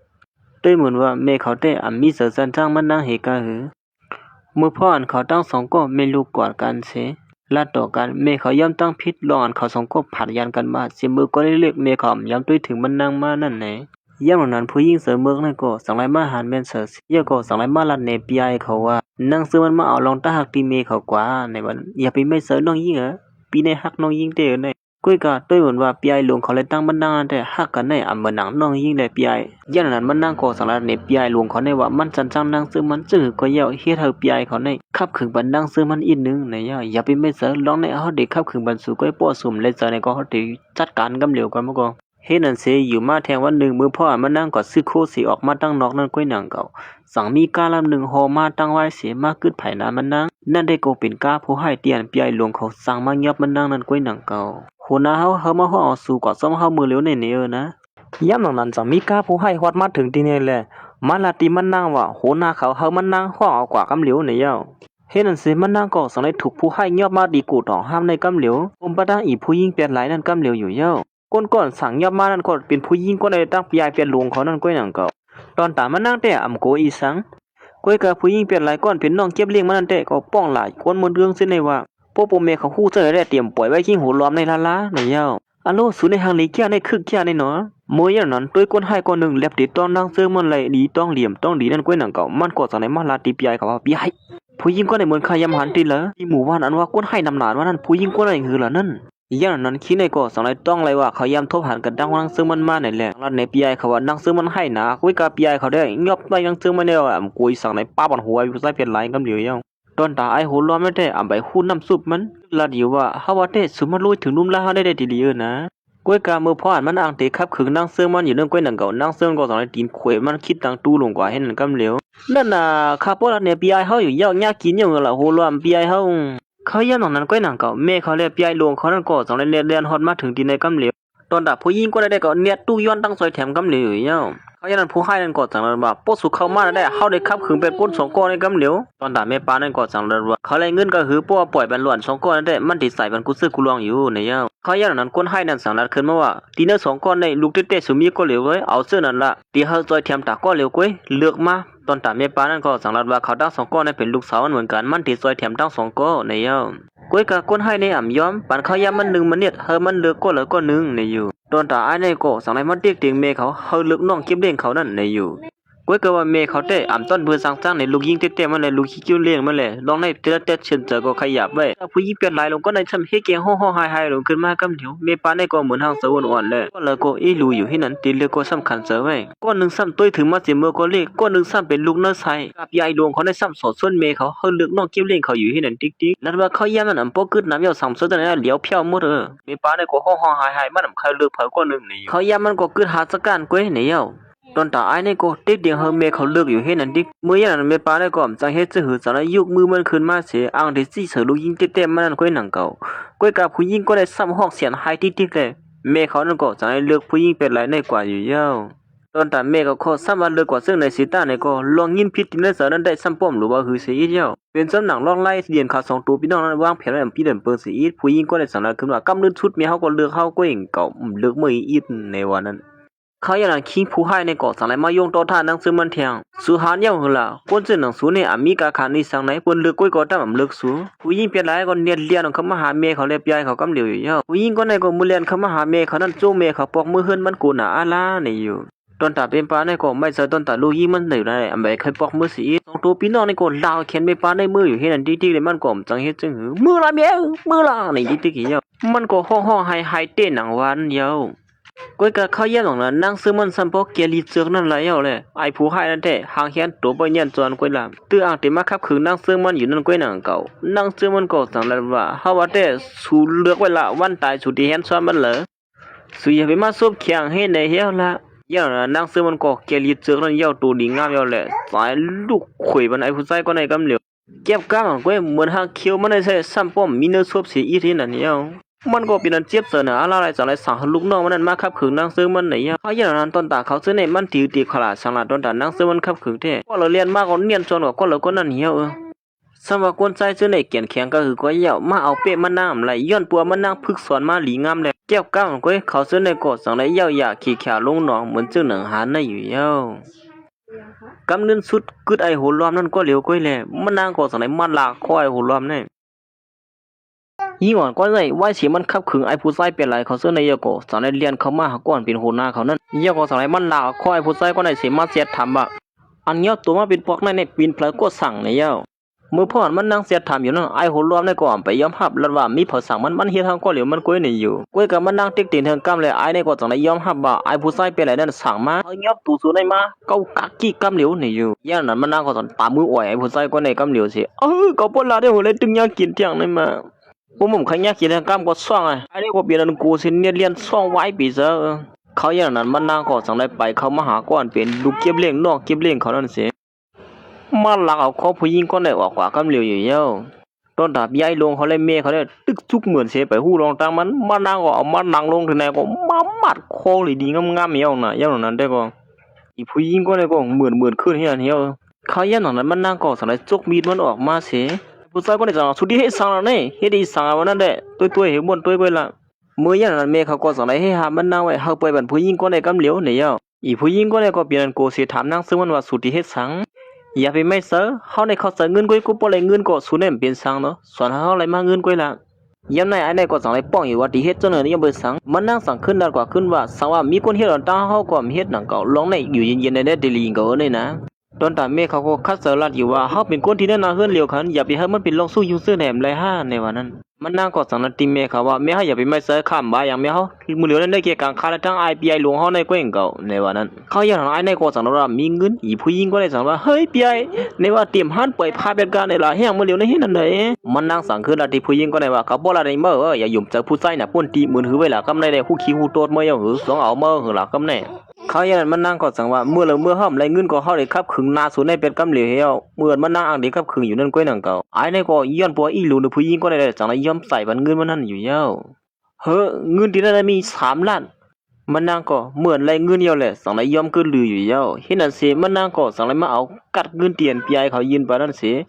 ด้วยเหมือนว่าแม่เขาได้อ่ำมีเสือสันจ้างมันนั่งเหกาหือเมื่อพ่ออันเขาตั้งสองก็ไม่รู้กอดกันเสลาดต่อกันเมเขาย่ำตั้งพิษลองอันเขาสองก็ผัดยันกันมาเสียมือก็เรียกเมเขาย่ำด้วยถึงมันนางมานั่นไหนย่ำหลังนั้นผู้หญิงเสือเมืองนั่นก็สังไรมาหันเมนเสือเยอะก็สังไรมาลัดเนปีไอเขาว่านั่งซื้อมันมาเอาลองตาหักตีเมเขากว่าในวันอย่าไปไม่เสือน้องยิงเหรอปีในหักน้องยิงเต๋อในก้อยกาด้วยเหมือนว่าปีไอหลวงเขาเลยตั้งมันนางแต่หักกันในอ่ำเหมือนหนังน้องยิงเลยปีไอย่ำนั้นมันนั่งก็สังไรเนปีไอหลวงเขาในว่ามันจันจังนั่งซื้อมันจื้อก็เยาเฮ็ดเฮาปีไอเขาในขับขึงบันนั่งซื้อมันอีกนึงในอย่าไปไม่เสือลองในเฮาเด็กขับขึงบันสู่ก้อยป้อสุ่มเลยเจอในก็เฮาได้จัดการกำเหลียวกันมาก็เฮ็ดนั่นเสอยู่มาแทงวันหนึ่งมือพ่อมันนั่งก็ซื้อโคสิออกมาตั้งนอกนั่นก้อยหนังเก่าสั่งมีกาลำหนึ่งห่อมาตั้งไว้เสียมาขึ้นไผนามันนั่งนั่นได้ก็เป็นกาผู้ให้เตียนปีไอหลวงเขาสั่งมายับมันนั่งนั่นก้อยหนังเก่าหัวหน้าเฮามาฮ้อเอาสู่ก็ซ่อมเฮามือเหลียวในนี้นะย่ำหลังนั้นสั่งมีกาผู้ให้ฮอดมาถึงที่นี่แหละมาลาติมันนั่งว่าหัวหน้าเขาเฮามันนั่งฮ้อเอากว่ากำเหลียวในเย้าเฮ็ดนั่นสิมันนั่งก็สังได้ถูกผู้ให้ยับมาดีกูดองห้ามในกำเหลียวผมปะดังอีผู้หญิงเปลี่ยนหลายนั่นกำเหลียวอยู่เย้าก้นก่อนสั่งยับมานั่นก็เป็นผู้หญิงก็ได้ตั้งปีไอเปลี่ยนหลวงเขานั่นก้อยหนังเก่าตอนตามมันนั่งแต่อำโกอีสังก้อยกับผู้หญิงเปลี่ยนหลายก้อนเป็นน้องเก็บเลี้ยงมันนั่นแต่ก็ป้องหลายคนหมดเรื่องเส้นในว่าพวกโปเมเขาฮู้เจอได้เตรียมปล่อยไว้ขี้หูล้อมในลาลาในเย้าอะโลสูในหางลีเกียในคึกเกียในเนาะมวยอย่างนั้นด้วยก้นให้ก้อนหนึ่งเล็บติดต้องนั่งเสื้อมันเลยดีต้องเหลี่ยมต้องดีนั่นก้อยหนังเก่ามันก็สั่งในมาลาตีปีไอเขาว่าปีไอผู้หญิงก็ในเหมือนขยำหันตีละที่หมู่บ้านนั้นว่าก้นให้นำหนานว่านั่นผู้หญิงก็ในหือละนั่นอย่างนั้นคิดในก็สังไรต้องเลยว่าเขายำทบหันกันดังนั่งซึ่งมันมาในแหละแล้วในปีไอเขาว่านั่งซึ่งมันให้นะคุยกับปีไอเขาได้ยอบได้นั่งซึ่งมันเนี่ยกุยสังในป้าบนหัวอยู่ใต้เปลี่ยนไหลกำเหลียวยังตอนตาไอหัวร้อนไม่ได้อ่ำใบคู่น้ำซุปมันละเดียวว่าเฮาว่าเทสุมาลุยถึงนุ่มละเฮาได้ดีๆนะก้อยกาเมื่อพ่ออ่านมันอ่างเตะขับขึงนั่งเสื้อมันอยู่เรื่องก้อยหนังเก่านั่งเสื้อก็สังไรตีนขวยมันคิดตังตู้ลงกว่าให้นั่นกำเหลียวนั่นน่ะข้าพเจ้าเนี่ยปีไอเฮาอยู่ยากยากกินอย่างละหัวร้อนปีไอเฮาเขาย่ำหนังนั้นก้อยหนังเก่าแม่เขาเรียกปีไอหลวงเขานั่นก็สังไรเรียนฮอดมาถึงตีในกำเหลียวตอนดับผู้หญิงก็ได้ก็เนียตู้ย้อนตั้งซอยแถมกำเหลียวอยู่เนี่ยเขาย่ำนั้นผู้ให้นั่นก็สังไรว่าปสุเข้ามาได้เฮาได้ขับขึงเป็นป้น2ก้อนในกำเหลียวตอนดับแม่ป้านั่นก็สังไรว่าเขาเลยเงินก็คือป้อปล่อยเป็นหลวน2ก้อนนั่นได้มันติดใส่เป็นกุซื้อกุลองอยู่ในเนี่ยเขาย่ำนั้นคนให้นั่นสังไรขึ้นมาว่าตีเนื้อ2ก้อนในลูกเต้ๆสุมีก็เหลียวไว้เอาเสื้อนั่นละตีเฮาซอยแถมตาก็เหลียวก้อยเลือกมาตอนตาแม่ป้านั่นก็สังไรว่าเขาตั้ง2ก้อนในเป็นลูกสาวเหมือนกันมันติดซอยแถมตั้ง2ก้อนในเนี่ยก้อยกับคนให้ในอ่ำย้อมปันเขาย่ำมันหนึ่งมันเนี่ยเฮามันเลือกก็เหลือก็หนึ่งในอยู่ตอนตาไอ้ในก็สังไรมันเรียกเตียงเมเขาเฮาเลือกน้องเก็บเลี้ยงเขานั่นในอยู่ ก้อยก็ว่าเมเขาเต้อ่ำต้นเพื่อสร้างในลูกยิงเต้ๆมันเลยลูกขี้เกี้ยวเลี้ยงมันเลยลองในเต้เต้เชิญเจอก็ขยับไว้ถ้าผู้ยิงเปลี่ยนหลายลงก็ในทำให้เกียงห่อๆหายๆลงขึ้นมากำเดียวเมปาในก็เหมือนห้างสะวนอ่อนเลยก็เลยก็อีลูอยู่ที่นั้นตีเลือกก็สำคัญเจอไว้ก้อนหนึ่งซ้ำตัวถึงมาเจเมื่อก็เรียกก้อนหนึ่งซ้ำเป็นลูกเนื้อใสกับยายหลวงเขาได้ซ้ำสอดส่วนเมเขาเลือกน้องเกี้ยวเลี้ยงเขาอยู่ที่นั้นติ๊กๆแล้วว่าเขาย่ามันอ่ำปอขึ้นน้ำยาวซ้ำส่วนนั้นเหลียวเพี้ยวหมดเมปาในก็ห่อๆหายๆมันอ่ำใครเลือกเผาก้อนหนึ่งนี่เขาย่ามันก็ขึ้นหาสักการก้อยเหนียวตอนตาไอ้นี่ก็ติ๊กเดียวเฮเมเขาเลือกอยู่ให้นั่นดิเมื่อยันเมปาได้ก่อนจังเฮ็ดจะหือสารยุกมือมันขึ้นมาเสียอ่างที่ซี่เสือลูกยิงเต็มมันนั่นก้อยหนังเก่าก้อยกับผู้หญิงก็ได้ซ้ำห้องเสียงหายติ๊กเลยเมเขานั่นก็จังได้เลือกผู้หญิงเป็นไรในกว่าอยู่เย้าตอนตาเมก็ขอซ้ำว่าเลือกกว่าซึ่งในสีตาในก็ลองยินพิษที่นั่นเสือนั้นได้ซ้ำป้อมหรือว่าหือเสียเย้าเป็นสำหนังลอกไล่เดียนขาสองตัวพี่น้องนั้นวางแผนไว้ปีเดินเปิดสีอีผู้หญิงก็ได้สังเกตขึ้นว่ากำลืนชุดเมียเขาก็เลือกเขาก้อยเก่าเลือกมืออีในวันนั้นเขาอย่างนั้นคิงผู้ให้ในเกาะสังไรมาโยงต่อท่านังซื้อมันเทียงสุหานเย้าหล่ะคนเจอหนังสูในอเมริกาขานี่สังไหนปนเลือกก้อยก็ตั้งเลือกสูผู้หญิงเปลี่ยนหลายก็เนียนเลียนเขามาหาเมเขาเลยปยายเขากำเหลียวอยู่เย้าผู้หญิงก็ในก็มือเลียนเขามาหาเมเขานั่นโจเมเขาปอกมือเฮือนมันกูหนาอาลาในอยู่ตอนตาเป็นปลาในก็ไม่เจอตอนตาลูกยี่มันไหนได้อเมริกาปอกมือสีสองตัวพี่น้องในก็ลาวเขียนไม่ปลาในมืออยู่เห็นนั่นติ๊กๆเลยมันก็จังเฮ็ดจังหือมือละเมียมือละในติ๊กๆเย้ามันก็ห่อๆหายๆเต้นหนังวันเย้าก้อยกะเข้าเยี่ยมหลังนั้นนั่งซื้อมันสัมปอกเกียรีเจือกนั่นไหลเอาเลยไอ้ผู้ให้นั่นแท้หางเขียนตัวไปเยี่ยนจวนก้อยลำตื้ออ่างเต็มมาครับคือนั่งซื้อมันอยู่นั่นก้อยหนังเก่านั่งซื้อมันก็สั่งแล้วว่าเฮาว่าแต่สูเลือกไว้ละวันตายสุดที่เห็นซ้อนมันเหรอสุอย่าไปมาซบเคียงให้ในเฮียวละเยี่ยนั้นนั่งซื้อมันก็เกียรีเจือกนั่นเยี่ยวตัวดีงามเยี่ยวแหละสายลูกข่อยมันไอ้ผู้ชายก็ในกำเหลียวเก็บก้างก้อยเหมือนหางเขียวมันได้ใช้ซ้ำป้อมมีเนื้อซบเสียอีที่นั่นเยี่ยวมันก็เป็นอันเจ็บเสนออะไรจากไรสั่งลูกน้องมันนั่นมาขับขืนนั่งซื้อมันไหนเขาอย่างนั้นต้นตาเขาซื้อในมันตีขลาดสังหลาดต้นตานั่งซื้อมันขับขืนแท้ก็เราเรียนมากก็เนียนจนกว่าก็เราก็นั่นเหี้ยวสำหรับคนใจซื้อในเกียนแข็งก็คือก็เหี่ยวมาเอาเป๊ะมันนั่งไหลย้อนปัวมันนั่งพึกสอนมาหลีงามเลยแก้วก้างก็เขาซื้อในกอดสังไรเหี่ยวอยากขี่ขาลงหนองเหมือนเจ้าหนังหานในอยู่เหี่ยวกำเนินสุดกึดไอหัวล้อมนั่นก็เหลียวก้อยแหละมันนั่งกอดสังไรมันลากคอยหัวล้อมเนี่ยยี่หวานก็เลยว่าเสียมันขับขึงไอ้ผู้ชายเป็นไรเขาเสื้อในเยอะก็สอนในเรียนเขามาหาก่อนเป็นหัวหน้าเขานั่นเยอะก็สอนในมันลาคอยผู้ชายก็ในเสียมาเสียทำบะอันเยอะตัวมาเป็นพวกนั่นในปีนเพลก็สั่งในเยอะเมื่อพ่อมันนั่งเสียทำอยู่นั่นไอ้หัวรวมในก่อนไปยอมหับแล้วว่ามีเผาสั่งมันเฮียทางก็เหลียวมันก้อยในอยู่ก้อยกับมันนั่งติ๊กตีนเทิงกำเลยไอ้ในก็จังในยอมหับบ่ไอ้ผู้ชายเป็นไรนั่นสั่งมาเอาเยอะตัวสูในมาเก้ากักกี้กำเหลียวในอยู่ย่านั้นมันนั่งก็ตอนตามืออ่อยไอ้ผู้ชายก็ในกำเหลียวสิก็ปนลาได้หัวเลยตึงยากินเที่ยงในมาผมขยันกินกล้ามก็ซ่องไอ้นี่ก็เปลี่ยนกูสิเนี่ยเรียนซ่องไว้ปีเซอเขาอย่างนั้นมันนางก็สังได้ไปเขามาหาก่อนเป็นลูกเก็บเลี้ยงนอกเก็บเลี้ยงเขานั่นสิมาหลักเอาเขาผู้หญิงก็ได้ออกกว่ากำเหลียวอยู่เย้าตอนดาบยายลงเขาเลยเมย์เขาได้ตึกทุกเหมือนเสียไปหู้รองตังมันมานางก็เอามานั่งลงที่ไหนก็มามัดคอเลยดีงามๆเย้าน่ะเย้านั้นได้ก็อีผู้หญิงก็ได้ก็เหมือนขึ้นเฮียเย้าเขาอย่างนั้นมันนางก็สังได้จกมีดมันออกมาเสียผู้ชายก็ได้จังสุดที่ให้สั่งแล้วเนี่ยเฮ็ดอีสั่งวันนั้นแหละตัวเห็นบนตัวไปละเมื่ออย่างนั้นเมเขาก็สั่งได้ให้หามันนางไว้เฮาไปบันผู้หญิงก็ได้กำเหลียวเนี่ยอีผู้หญิงก็ได้ก็เปลี่ยนโกสิถามนางซึ่งมันว่าสุดที่ให้สั่งอย่าไปไม่เซอเฮาในเขาเสเงินกูบ่ได้เงินก็สุดเนี่ยเป็นสั่งเนาะส่วนเฮาอะไรมาเงินกูละยามในไอ้ในก็สั่งได้ป้องอยู่ว่าที่เฮ็ดจนเนี่ยยังบ่สั่งมันนางสั่งขึ้นได้กว่าขึ้นว่าสั่งว่ามีคนเฮ็ดตาเฮาก็มีเฮ็ดหนังเก่าลองในอยู่เย็นๆในเดลีก็เนี่ยนะตอนตาเมฆเขาก็คัดเสลัดอยู่ว่าเขาเป็นคนที่นั่นนาเฮือนเหลียวขันอย่าไปให้มันเป็นลองสู้ยูเซอร์แหนมเลยฮะในวันนั้นมันนั่งกอดสังนัดติเมฆเขาว่าเมฆอย่าไปไม่เสือข้ามบ่าอย่างเมฆเขามือเหลียวนั้นได้เกี่ยกังคาและทั้ง IPI หลวงเขาในเก้งเก่าในวันนั้นเขาอย่างไอ้ในกอดสังนัดว่ามีเงินอีผู้หญิงก็ได้สั่งว่าเฮ้ยพี่ไอในว่าเตรียมหันไปพาเป็นการในละแห้งมือเหลียวในเห็นนั่นเลยมันนั่งสั่งคืนละที่ผู้หญิงก็ได้ว่าเขาบอกอะไรเมื่ออย่าหยุ่มเจอผู้ชายน่ะป้นตีมือหือไว้ละกำในได้คู่ขี้คู่โตดเมื่อยังหือสองเอาเมื่อหือละกำในเขาอย่างนั้นมันนั่งก็สั่งว่าเมื่อห้อมไรเงินก็เฮาได้ขับขึงนาสูในเป็นกำเหลียวเหี่ยวเมื่อมันนั่งอ่างได้ขับขึงอยู่นั่นก้อยนังเก่าไอ้ในก็ย้อนปัวอีหลูผู้หญิงก็ได้จังได๋ยอมใส่บันเงินมันนั่นอยู่เหี่ยวเฮ้อเงินที่นั่นมี3 ล้านมันนั่งก็เหมือนไรเงินเหี่ยวแหละจังได๋ยอมก็ลืออยู่เหี่ยวเฮ็ดนั่นสิมันนั่งก็จังได๋มาเอากัดเงินเตียนพี่ไอเขายืนไปนั่นสิ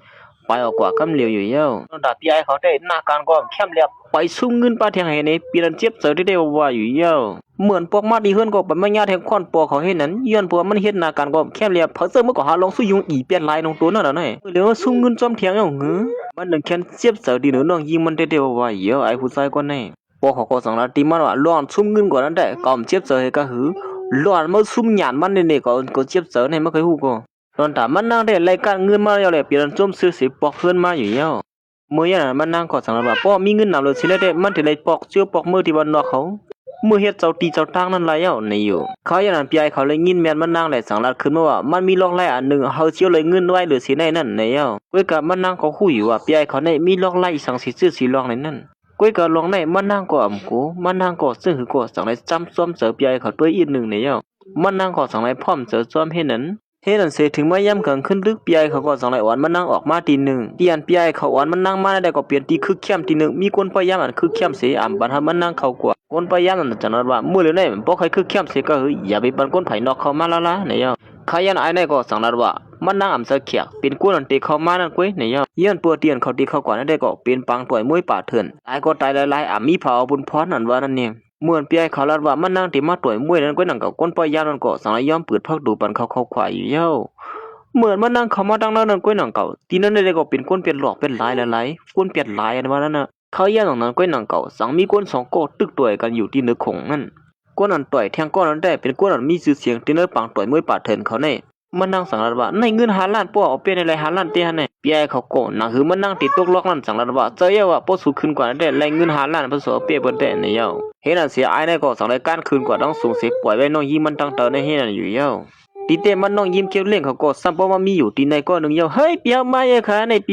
ไปออกกว่ากำเหลียวอยู่เหี่ยวตอนดาพี่ไอเขาได้หน้าการก็เข้มเรียบไปซุ่มเงินปาเทียงให้ในปีนั้นเจ็บเสือที่ได้ว่าอยู่เหี่ยวเหมือนพวกมาดีเฮือนก็ไปมาญาติแห่งคอนปอเขาเฮ็ดนั้นย้อนพวกมันเฮ็ดหน้าการก็แค่เรียบเพอเสื้อมันก็หาลองสู้ยุงอีเปลี่ยนลายลงตัวนั่นน่ะไเหลือซุ่มเงินจอมเถียงเอาหือมันนึงแค่เจ็บเสือดีน้องยิงมันได้ว่าเหี่ยวไอ้ผู้ชายคนนี้ปอเขาก็สั่งละติมันว่าร้อนซุ่มเงินกว่านั้นได้ก็เจ็บเสือให้ก็หือ หลอนมาซุ่มหยานมันเนี่ยก็เจ็บเสอในไม่เคยฮู้ก็ตอนถามมันนั่งได้รายการเงินมาแล้วแหละเปลี่ยนจมซื้อสิปอกเพื่อนมาอยู่แล้วเมื่อยันมันนั่งก็สั่งว่าป้อมีเงินนำเลยสิได้มันถึงได้ปอกเชื่อปอกมือที่บ้านนอกเขาเมื่อเฮ็ดเจ้าตีเจ้าทางนั่นไรเอาในอยู่เขายันพี่ไอเขาเลยยินแม่นมันนั่งเลยสั่งรัดขึ้นมาว่ามันมีลอกไล่อันหนึ่งเขาเชี่ยวเลยเงินไว้หรือสิในนั่นในเอาก้อยกับมันนั่งก็คุยอยู่ว่าพี่ไอเขาในมีลอกไล่สั่งสิซื้อสิลอกในนั่นก้อยกับลองในมันนั่งก็อ่ำกูมันนั่งก็ซึ่งคือก็สั่งเลยจำซ้อมเสือพี่ไอเขาด้วยอีกหนึ่งในเอามันนั่งก็สั่งเลยพร้อมเสือซ้อมให้นั้นเฮ็ดอันเสถึงเมื่อย่ำกลางขึ้นลึกปีไอเขาก็สั่งเลยอ่อนมันนั่งออกมาตีหนึ่งเปลี่ยนปีไอเขาอ่อนมันนั่งมาได้ก็เปลี่ยนตีคึกเข้มตีหนึ่งมีคนพยายามอันคึกเข้มเสียอ่ำบันทมันนั่งเขากว่าคนพยายามนั่นจังนั้นว่าเมื่อเร็วนี้มันบ่ใครคึกเข้มเสียก็เฮ้ยอย่าไปปันคนไผนอกเข้ามาละเนี่ยขยันไอ้ในก็สั่งนั้นว่ามันนั่งอ่ำเสเขียกเป็นกวนอันตีเข้ามานั่นกุ้ยเนี่ยย้อนปัวเตียนเขาตีเข้ากว่านั่นได้ก็เป็นปังต่อยมวยป่าเถื่อนตายก็ตายหลายๆอ่ำมีเผาบุญพรนั่นว่านั่นเนี่ยเมื่อปีไอเขาลัดว่ามันนั่งตีมาต่อยมวยนั่นกุ้ยนั่นก็คนพยายามนั่นก็สั่งเลยยอมเปิดพักดูปันเขาควายอยู่เย้าเหมือนมันนั่งเขามาตั้งนั้นก้อยหนังเก่าทีนั้นได้ก็เป็นก้นเปลี่ยนหลอกเป็นหลายก้นเปลี่ยนหลายอันว่านั้นน่ะเขาแย่ตรงนั้นก้อยหนังเก่าสังมีก้นสองก้ตึกต่อยกันอยู่ที่เนื้อคงนั่นก้นนั้นต่อยแทงก้นนั้นได้เป็นก้นนั้นมีชื่อเสียงที่เนื้อปังต่อยมวยป่าเถินเขาเนี่ยมันนั่งสังรัดว่าในเงิน5 ล้านป้อเอาเป็นอะไร5 ล้านเตี้ยเนี่ยพี่ไอเขาโกนั่งคือมันนั่งติดตกล็อกนั่นสังรัดว่าเจ้าเยาว่าป้อสูงขึ้นกว่าได้แรงเงิน5 ล้านผสมเปียเปิดแต่เนี่ยเยาเห็นอันเสียไอ้ในก็สังรายการคืนกว่าต้องส่งเสียปล่อยไว้น้องยี่มันตั้งเตอในเห็นอันอยู่เยาตีเตมันน้องยิ้มเคี้ยวเล่งเขาก็ซ้ำเพราะว่ามีอยู่ตีในก็หนึ่งเยาเฮ้ยเปียวมาเยอะค่ะในป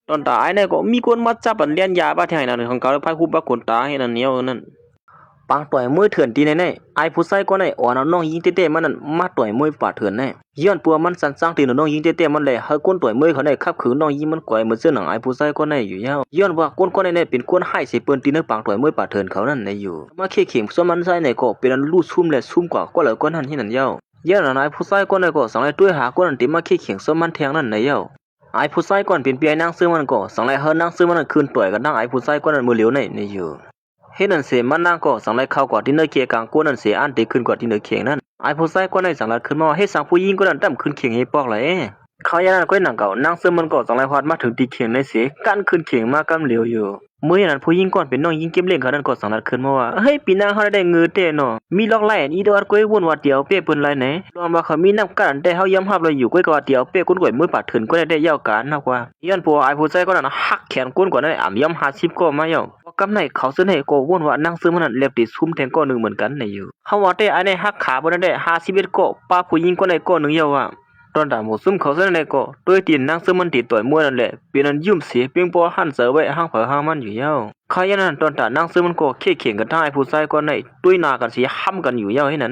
ีตอนตายในก็มีคนมาจับอันเลี้ยนยาบ้าที่ไหนนั่นของเขาพายคู่บ้าคนตาให้นั่นเนี้ยนั่นปังต่อยมวยเถื่อนตีในไอผู้ใส่ก็ในอ่อนน้องยิงเต้มันนั่นมาต่อยมวยป่าเถื่อนแน่ย้อนปัวมันสั่นสร้างตีน้องยิงเต้มันเลยให้ก้นต่อยมวยเขาในขับขืนน้องยิงมันก่อยเหมือนเสื้อหนังไอผู้ใส่ก็ในอยู่เยาย้อนว่าก้นก็ในเป็นก้นให้เสียเปิ้นตีในปังต่อยมวยป่าเถื่อนเขานั่นในอยู่มาเขี่ยเข่งส่วนมันใส่ในก็เป็นอันลู่ซุ่มและซุ่มกว่าก็เลยก้นนั่นที่นั่นเยาย้อนนายผู้ใส่ก้นในก็สั่งเลยด้วยหาก้นอันตีมาเขี่ยเข่งส่วนมันแทงนั่นในเยาไอผู้ใส่ก้นเป็นเปียนั่งซื้อมันก็สั่งเลยเฮานั่งซื้อมันคืนต่อยกันนั่งไอผู้ใส่ก้นนั้นมือเหลียวในอยู่เฮ็ดนั่นเสียมันนั่งก็สั่งเลยเข้ากว่าที่เนื้อเคียกลางก้นนั่นเสียอันตีขึ้นกว่าที่เนื้อเคียงนั่นไอผู้ใส่ก้นในสั่งเลยขึ้นมาให้สั่งผู้หญิงก้นนั้นตั้มขึ้นเคียงให้ปอกเลยเขาอย่างนั้นก้นหนังเก่านั่งซื้อมันก็สั่งเลยฮอดมาถึงตีเคียงในเสียกันขึ้นเคียงมากำเหลียวอยู่เมื่อนั้นผู้หญิงก่อนเป็นน้องยิงเก็บเล่นเขานั่นก็สั่งเลยขึ้นมาว่าเฮ้ยปีนางเขาได้เงือเต้เนาะมีล็อกไล่อีดอดก้อยวนว่าเดียวเป้เปิ้นไรไหนรวมว่าเขามีน้ำกันแต่เขาย้ำภาพเราอยู่ก้อยกว่าเดียวเป้ก้นก้อยมือปาดถึงก็ได้ยาวกันนะกว่าย้อนผัวไอผู้ใจก็นั่นหักแขนก้นกว่านั้นอ่ำย้ำ50ก็มาเยอะกำไหนเขาซื้อให้ก็วนว่านั่งซื้อมันนั่นเล็บติดซุ่มแทงก็หนึ่งเหมือนกันในอยู่เขาว่าแต่ไอในหักขาบนนั้นได้51ก็ป้าผู้หญิงก็ในก็หนึ่งเยอะว่าตอนด่าหมูซุ่มเขาเส้นในก็ด้วยตีนนั่งซื้อมันติดต่อยมวยนั่นแหละเป็นอันยุ่มเสียเพียงพอหันเสือไว้ห้างเผอห้างมันอยู่เย้าขยันนั้นตอนด่านั่งซื้อมันก็เขี่ยเข่งกันทั้งไอผู้ใส่ก็ในด้วยนากันเสียห้ำกันอยู่เย้าให้นั้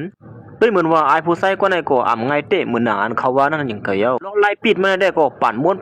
นด้วยเหมือนว่าไอผู้ใส่ก็ในก็อ่ำไงเตะเหมือนหนังอันเขาว่านั่นอย่างเกลียวลองไล่ปิดมันได้ก็ปั่นม้วน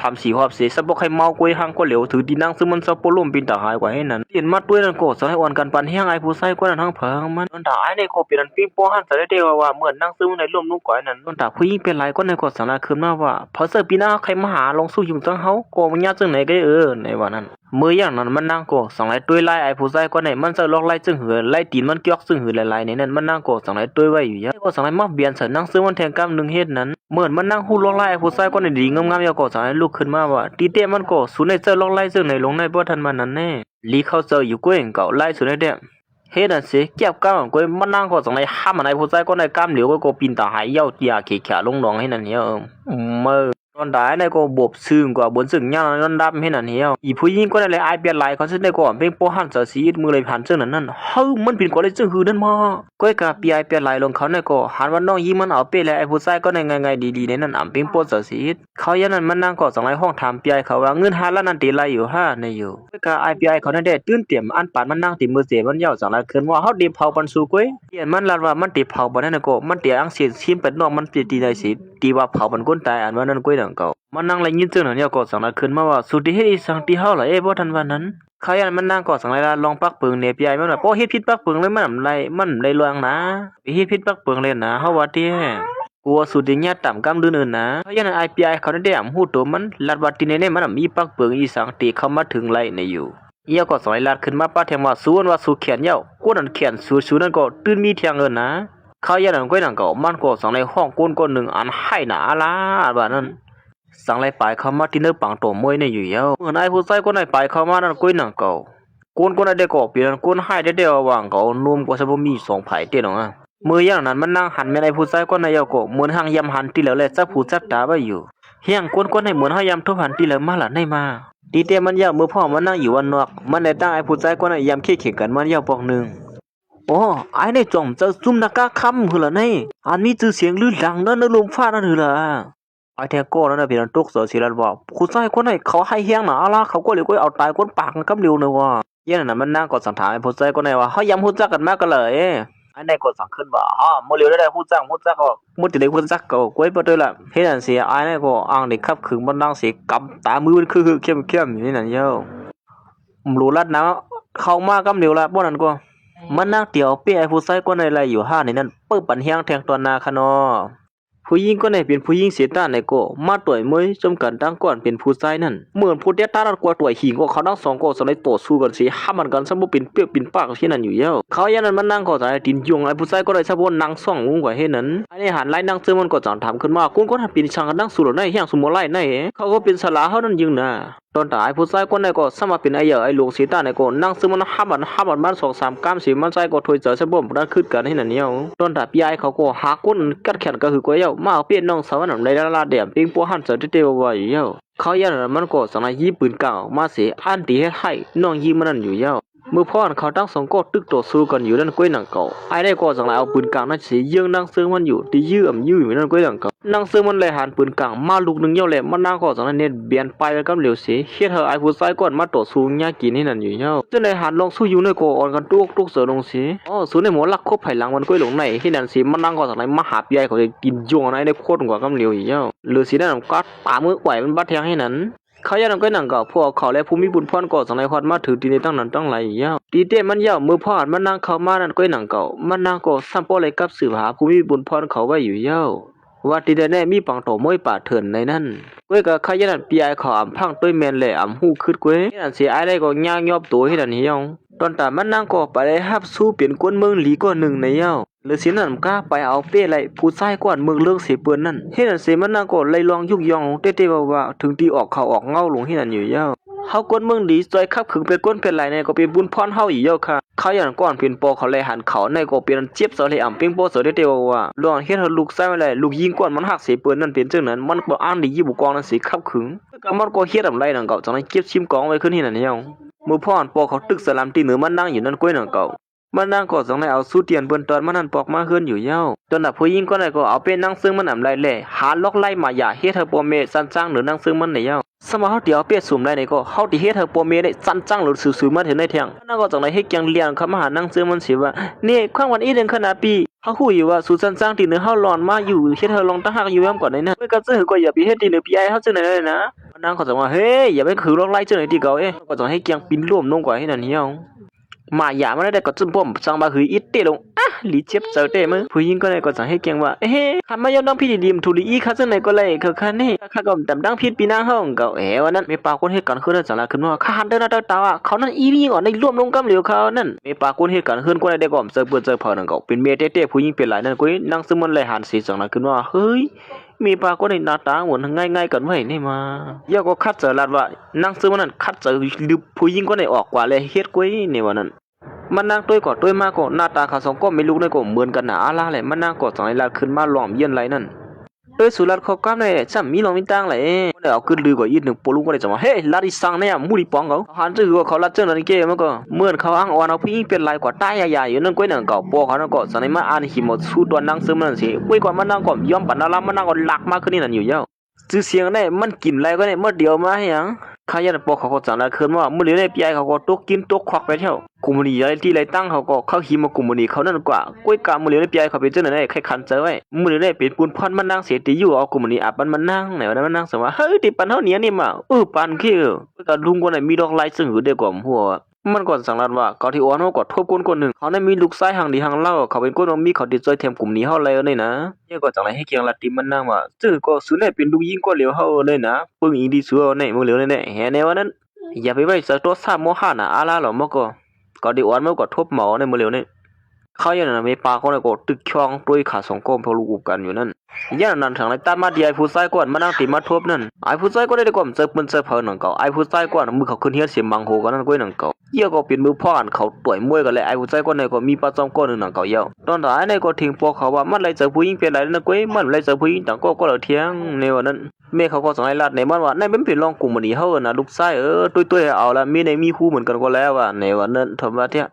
3-4รอบเสียสับบอกให้เมากุยห้างก็เหลวถือตีนั่งซื้อมันซับโปล่มปินตาหายกว่าให้นั้นเปลี่ยนมัดด้วยนั่นก็สอนให้อ่อนกันปั่นให้ไอผู้ใส่ก็นั่นทั้งเผอห้างมันตอนด่าไอในก็เป็นอันปิ้งป้อหันเสือได้เดียวว่าเหมือนนั่งซื้อมันในร่มนุ่งก่อยนั้นตอนด่าผู้หญิงเป็นไรก็ในก็สารคืนมาว่าพอเสือปีหน้าใครมาหาลงสู้ยุงจังเฮาก็มันยากจังไหนก็ในวันนั้นเมื่ออย่างนั้นมันนั่งก็สั่งไล่ด้วยไล่ไอผู้ใส่ก็ในมันจะลอกไล่จึงหือไล่ตีนมันเกี่ยวซึ่งหือหลายๆในนั้นมันนั่งก็สั่งไล่ด้วยไว้อยู่ยะก็สั่งไล่มาเบียนเสนั่งซื้อมันแทงกำหนึ่งเฮ็ดนั้นเหมือนมันนั่งหู้ลอกไล่ไอผู้ใส่ก็ในดีงามๆยาก็สั่งไล่ลุกขึ้นมาว่าตีเตะมันก็สูในเจอลอกไล่ซึ่งในลงในบ่ทันมันนั้นแน่ลีเข้าเจออยู่ก้วยเก่าไล่สูในเด้เฮ็ดนั่นสิเก็บกำก้วยมันนั่งก็สั่งไล่ห้ามมันไอผู้ใส่ก็ในกำเหลียวก็ปีนตาหายยาวเตียเขียลงหนองให้นั่นเนี่ยเมื่อตอนได้ในก็บวบซึ่งกว่าบนซึ่งย่างนั้นดำให้นั่นเหี่ยวอีผู้หญิงก็ได้เลยไอเปลี่ยนหลายเขาซึ่งในก็เป็นป้อหันเสือสีมือเลยผ่านซึ่งนั้นเฮ้ยมันเป็นก็เลยซึ่งหือนั่นมาก้อยกับปีไอเปลี่ยนหลายลงเขาในก็หันวันน้องยิ้มมันเอาเปเลยไอผู้ชายก็ในไงดีๆในนั้นอ่ำเป็นป้อเสือสีเขายันนั้นมันนั่งก็สั่งไล่ห้องถามปีไอเขาว่าเงิน5 ล้านนั่นตีไรอยู่ในอยู่ก้อยกับไอปีไอเขานั่นได้ตื่นเต้นอันปานมันนั่งติมือเสียมันเย้าสั่งไล่คืนว่าเขาดีเผาปันสู้ก้อยเห็นมันลาดว่ามันตีเผาปันนั่นก็มันตีอังเสียชิมเป็ดนอกมันตีในสีตีว่าเผาปันก้นตายอันว่านั่นก้อยดังเก่ามันนั่งไล่ยินเจ้าหน้าเนี่ยก็สั่งละคืนมาว่าสุดที่เฮ็ดอีสังที่เฮาล่ะบ่ทันวันนั้นเขายันมันนั่งก็สั่งไล่ลองปักเปิงเนี่ยพี่ใหญ่มันว่าบ่เฮ็ดผิดปักเปิงเลยมันไล่ลวงนะไปเฮ็ดผิดปักเปิงเลยนะเฮาว่าติกูว่าสุดที่เนี่ยต่ำกำอื่นๆนะเขายันไอพีไอเขาได้อ่ำฮู้ตัวมันลัดว่าที่ในมันมีปักเปิงอีสังที่เข้ามาถึงไล่ในอยู่เอียก็สั่งไล่ลัดขึ้นมาป้าแทงว่าสู้ว่าสู้แขนยาวกูนั่นแขนสู้นั่นก็ตื่นมีเทียงเงินนะเขายันนั่นก็นั่นก็มันก็สั่งไล่ห้องก้นนึงอันให้หนาละว่านั้นสั่งไล่ไปเข้ามาที่เนื้อปังตัวมวยในอยู่เย้าเมื่อนายผู้ใส่ก็นายไปเข้ามานั่นก้อยหนังเก่าก้นได้ก็เปลี่ยนก้นให้ได้วางเก่านุ่มกว่าจะบ่มี2 ไผเตี้ยหรอก มืออย่างนั้นมันนั่งหันไม่ได้ผู้ชายก็นายก็เหมือนหางยำหันตีแล้วแหละจับผู้จับตาไว้อยู่เฮียงก้นให้เหมือนหางยำทุบหันตีแล้วมาหล่ะในมาดีเตมันยาวมือพ่อมันนั่งอยู่วันนอกมันได้ตั้งไอ้ผู้ชายก็นายยำขี้เข็งกันมันยาวปอกหนึ่งโอ้ไอ้ในจ่อมจะซุ่มนักกะคำหือละในอันมีชื่อเสียงลือหลังนั่นในลมฟ้านั่นหือละไอ้แท้ก็นั่นน่ะพี่นันตุกเสือศิลันบอกผู้ชายคนไหนเขาให้เฮียงหนาละเขาก็เลยก็เอาตายคนปากกับเร็วเนอะว่าเย็นน่ะมันนั่งกอดสังถามไอ้ผู้ชายคนไหนว่าเขายำผู้จักกันมากกันเลยอันใดกดสั่งขึ้นบ่ฮะมื้อเร็วได้ฮู้จักก็มื้อติได้ฮู้จักก็กวยบ่ได้ล่ะเฮ็ดอันสิอันนั้นก็อ่างได้ขับขึงบ่ดังสิกำตามือมันคือเข้มๆอยู่นี่นั่นเย้ารู้ลัดนะเข้ามากำเร็วละบ่นั่นก็มันนั่งเตียวเปี้ยไอ้ผู้ชายคนไหนอยู่ห้าในนั้นปึ๊บปันเฮียงแทงตัวนาคะเนาะผู้หญิงคนไหนเป็นผู้หญิงเสียตาไหนก็มาต่อยมวยจมกันตั้งก่อนเป็นผู้ชายนั่นเหมือนผู้เดียตาดันกว่าตัวหิงก็เขาทั้งสองก็สนต่อสู้กันสิห้ามมันกันซะบ่เป็นเปียกเป็นปากที่นั่นอยู่เย้าเขาอย่างนั้นมันนั่งก็จะดินยงไอ้ผู้ชายก็เลยซะบ่นั่งซ่องงุ้งกว่าเฮ็ดนั้นอันนี้หันไล่นั่งซื้อมันก็จังถามขึ้นมาคุณก็หันเป็นช่างกันนั่งสู้ในเฮียงสุโมไล่ในเขาก็เป็นสลาเฮานั่นยิงนะตอนตายผู้ชายคนไหนก็สมาเป็นไอ้ไอ้หลวงสีตาไหนก็นั่งซื้อมันห้ามมันบ้าน2-3ก้ามสิมันใจก็ถอยเจอซะบ่นั่นขึ้นกันให้นั่นเย้าตอนตาพี่ไอ้เขาก็หาคนกัดแขนก็คือก็เย้ามาเอาเปียน้องสาวนั่นได้ละเดี่ยมปิงปัวหันเจอเตๆว่าอยู่เย้าเขาอย่างนั้นมันก็สังยิงปืนเก่ามาเสียอันตีให้น้องยิงมันนั่นอยู่เย้าเมื่อพ่อเขาตั้งสองก็ตึกต่อสู้กันอยู่นั่นก้อยหนังเก่าไอ้ได้ก็สังเอาปืนกลางนั่นเสียยืงนั่งซื้อมันอยู่ที่ยื้ออยู่นั่นก้อยหนังเก่านั่งซื้อมันเลยหันปืนกลางมาลูกหนึ่งเย้าแหละมันนั่งก็สังเน็ตเบียนไปแล้วก็เหลวเสียเฮ็ดเธอไอ้ผู้ชายก่อนมาต่อสู้ยากินให้นั่นอยู่เย้าจนเลยหันลงสู้อยู่ในก็อ่อนกันตุกเสือลงเสียอ๋อสู้ในหมอลักคบไผ่หลังมันก้อยหลงในที่นั่นสิมันนั่งก็สังในมหาปีไอ้เขาจะกินยงอะไรในโคตรกว่ากำเหลวอยู่เย้าหรือสินั่นก็ตามือไหวมันบัดแทงให้นั้นเขายังก็นั่งกับพวกเขาและภูมิบุญพรก็สังในความมาถือตีในตั้งนั้นตั้งหลายยาวตีเต้มันยาวมือพอดมันนั่งเข้ามานั่นก็นั่งเก่ามันนั่งก็ซ้ำป้อเลยกับสืบหาภูมิบุญพรเขาไว้อยู่ยาวว่าตีเดแน่มีปังโตมวยป่าเถินในนั้นเว้ยก็เขายันปีไอเขาอ่ำพังต้วยแมนเลยอ่ำหูขึ้นเว้ยนั่นเสียไอ้ได้ก็ย่างยอบตัวให้นั่นเฮียงตอนแต่มันนั่งก็ไปได้ฮับสู้เปลี่ยนกวนเมืองหลีก็หนึ่งในยาวหรือสินั่นก็ไปเอาเป้ไรผู้ชายกวนเมืองเลิกเสียเปื้อนนั่นเฮ็ดนั่นเสียมันนั่งก็เลยลองยุกยองเต้ๆว่าถึงตีออกเขาออกเงาลงที่นั่นอยู่ยาวเฮากวนเมืองดีซอยขับขึงเป็นก้นเป็นไหลในก็เป็นบุญพรเฮาอีกยาวค่ะเขาอย่างก่อนเป็นปอเขาเลยหันเขาในก็เป็นเจ็บเสาเลยอ่ำเป้งโปเสาเต้ๆว่าลองเฮ็ดเฮาลูกใส่ไว้เลยลูกยิงก่อนมันหักเสียเปื้อนนั่นเป็นจังนั้นมันบ่อ่านดีอยู่บุกองนั่นสิขับขึงก็มันก็เฮ็ดอะไรนั่นก็จังนั้นเก็บชิมกองไว้ขึ้นที่นั่นยาวมือพ่อนปอเขาตึกสลามตีเหนือมันนั่งอยู่นั่นก้อยนั่นเก่ามันนั่งกอดสองในเอาสู้เตียนเปิ้นตอนมันนั่นปอกมาเฮือนอยู่ยาวจนน่ะผู้หญิงก็ได้ก็เอาเป็นนั่งซึ่งมันอำไรแลหาล็อกไล่มาอย่าเฮ็ดเธอปอเมซันจ้างหรือนั่งซึ่งมันในยาวสมาเฮาเดียวเปียสุ่มได้นี่ก็เฮาที่เฮ็ดเธอปอเมได้ซันจ้างหรือซื่อๆมาถึงในแทงนั่นก็จังได๋เฮ็ดจังเลียงคำมาหานั่งซึ่งมันสิว่านี่ข้างวันอีเดือนขนาดปีเฮาฮู้อยู่ว่าสู่ซันจ้างที่เหนือเฮาหลอนมาอยู่เฮ็ดเธอลองตั้งหักอยู่ยามก่อนในนั้นเว้ยก็ซื่อก็อย่าไปเฮ็ดที่เหนือพี่ไอ้เฮาจังได๋เลยนะนั่งก็จังว่าเฮ้ยอย่าไปขือล็อกไล่จังได๋ที่เก่าก็จังให้เกียงปินร่วมลงกว่าให้นั่นเฮียมาอย่ามันได้ก็จุ่มป้อมจังบาหืออีเตลงอ่ะหลีเจ็บเจอเต้มึงผู้หญิงก็ได้ก็จังให้เกียงว่าเฮ้คันมายอมดังพี่ดีมทุลีอีคันจังไหนก็เลยคือคันนี่ข้าก็ตำดังพี่ปีหน้าห้องก็วันนั้นมีปาคนเหตุการณ์ขึ้นจังละขึ้นว่าข้าหันเดินหน้าตาเขานั่นอีนี่ก่อนในร่วมลงกำเหลียวเขานั่นมีปาคนเหตุการณ์ขึ้นก็ได้ก็เจอเปิดเจอเผานั่นก็เป็นเมียเต้ๆผู้หญิงเป็นหลายนั่นก็นั่งซึมมันเลยหันสีจังละขึ้นว่าเฮ้ยมีปาคนในหน้าตาเหมือนง่ายๆกันไว้นี่มาย่าก็คัดเจอลาดว่านั่งซึมมันนั่นคัดเจอผู้หญิงก็ได้ออกกว่าเลยเฮ็ดก้อยในวันนั้นมันนั่งต้วยก่อต้วยมากก็หน้าตาเขาสองก็ไม่รู้ได้ก็เหมือนกันหนาอะไรแหละมันนั่งกอดสองไอ้ลาขึ้นมาหลอมเย็นไรนั่นโดยสุรัตเขาก้ามเลยซ้ำมีลองมีตังเลยมันเอาขึ้นลือกว่าอีกหนึ่งปลุกก็ได้จังว่าเฮ้ยลาดิสังเนี่ยมูดิปองเขาหันจื้อว่าเขาลัดเจ้านั่นเก้มันก็เหมือนเขาอ้างอ่อนเอาพี่เป็นไรกว่าตายใหญ่ๆอยู่นั่นก้อยนั่นก็ปอเขานั่นก็สนมาอ่านหิมสู้ตัวนั่งซึมนั่นสิก้อยก่อนมันนั่งก็ยอมปันนาลามันนั่งก็หลักมากขึ้นนี่นั่นอยู่เย้าจื้อเสียงเนี่ยมันกินอะไรก็เนี่ยเมื่อเดียวมาให้ยังข้ายันปอเขาก็จังละคืนว่ามื้อเหลือในปีไอเขาก็ตกกินตกควักไปเที่ยวกุมณีอะไรที่ไรตั้งเขาก็เข้าหิมมากุมณีเขานั่นกว่าก้อยกามื้อเหลือในปีไอเขาเป็นเจ้าไหนใครคันเจอไว้มื้อเหลือในเป็นปุนพรมันนั่งเสียตีอยู่เอากุมณีอับมันนั่งไหนวันนั้นมันนั่งสว่าเฮ้ยติปันเท่านี้นี่มาปันขี้ก็ลุงคนไหนมีดอกไล่ซึ่งหือเด็กกว่าหัวมันก่อนสังรัดว่าเขาที่อ้วนเขาก็ทบคนหนึ่งเขาได้มีลูกชายห่างดีห่างเล่าเขาเป็นคนมีเขาติดใจแถมกลุ่มนี้เฮาเลยนี่นะเนี่ยก็จังไรให้เกียงละติมันนั่งว่าซื่อก็สุดเนี่ยเป็นลูกยิงก็เหลียวเฮาเลยนะปึ้งอีดีสัวเนี่ยมื้อเหลียวเนี่ยแห่แนวนั้นอย่าไปไว้สักตัว3 โม 5น่ะอาลาหรอมก็ดีอ้วนมันก็ทบหมอในมื้อเหลียวนี่ เขาอย่างนั้นไม่ปาเขาเลยก็ตึกช่องด้วยขาสองก้มพอลูกกันอยู่นั่นอย่างนั้นทางในตามมาดีไอผู้ชายก่อนมานั่งตีมาทบนั่นไอผู้ชายก็ได้ก่อนเจอปืนเจอเพลิงหนังเก่าไอผู้ชายก่อนมือเขาขึ้นเฮียเสียงบางโหกันนั่นก็หนังเก่าเยี่ยก็เป็นมือพ่ออันเขาต่อยมวยกันเลยไอผู้ชายก่อนในก็มีปลาจอมก้อนหนึ่งหนังเก่าเยี่ยวตอนท้ายในก็ทิ้งพวกเขาว่ามันเลยเจอผู้หญิงเป็นไรนั่นก็มันเลยเจอผู้หญิงต่างก็เลยเที่ยงในวันนั้นเมฆเขาก็สั่งให้ลาดในมันว่าในเป็นรองกลุ่มมันนี่เขานะลูกชายตุ้ยเอาละมีในมีคู่เหมือนกันก็แล้วว่าในวันนั้นทำว่าเที่ย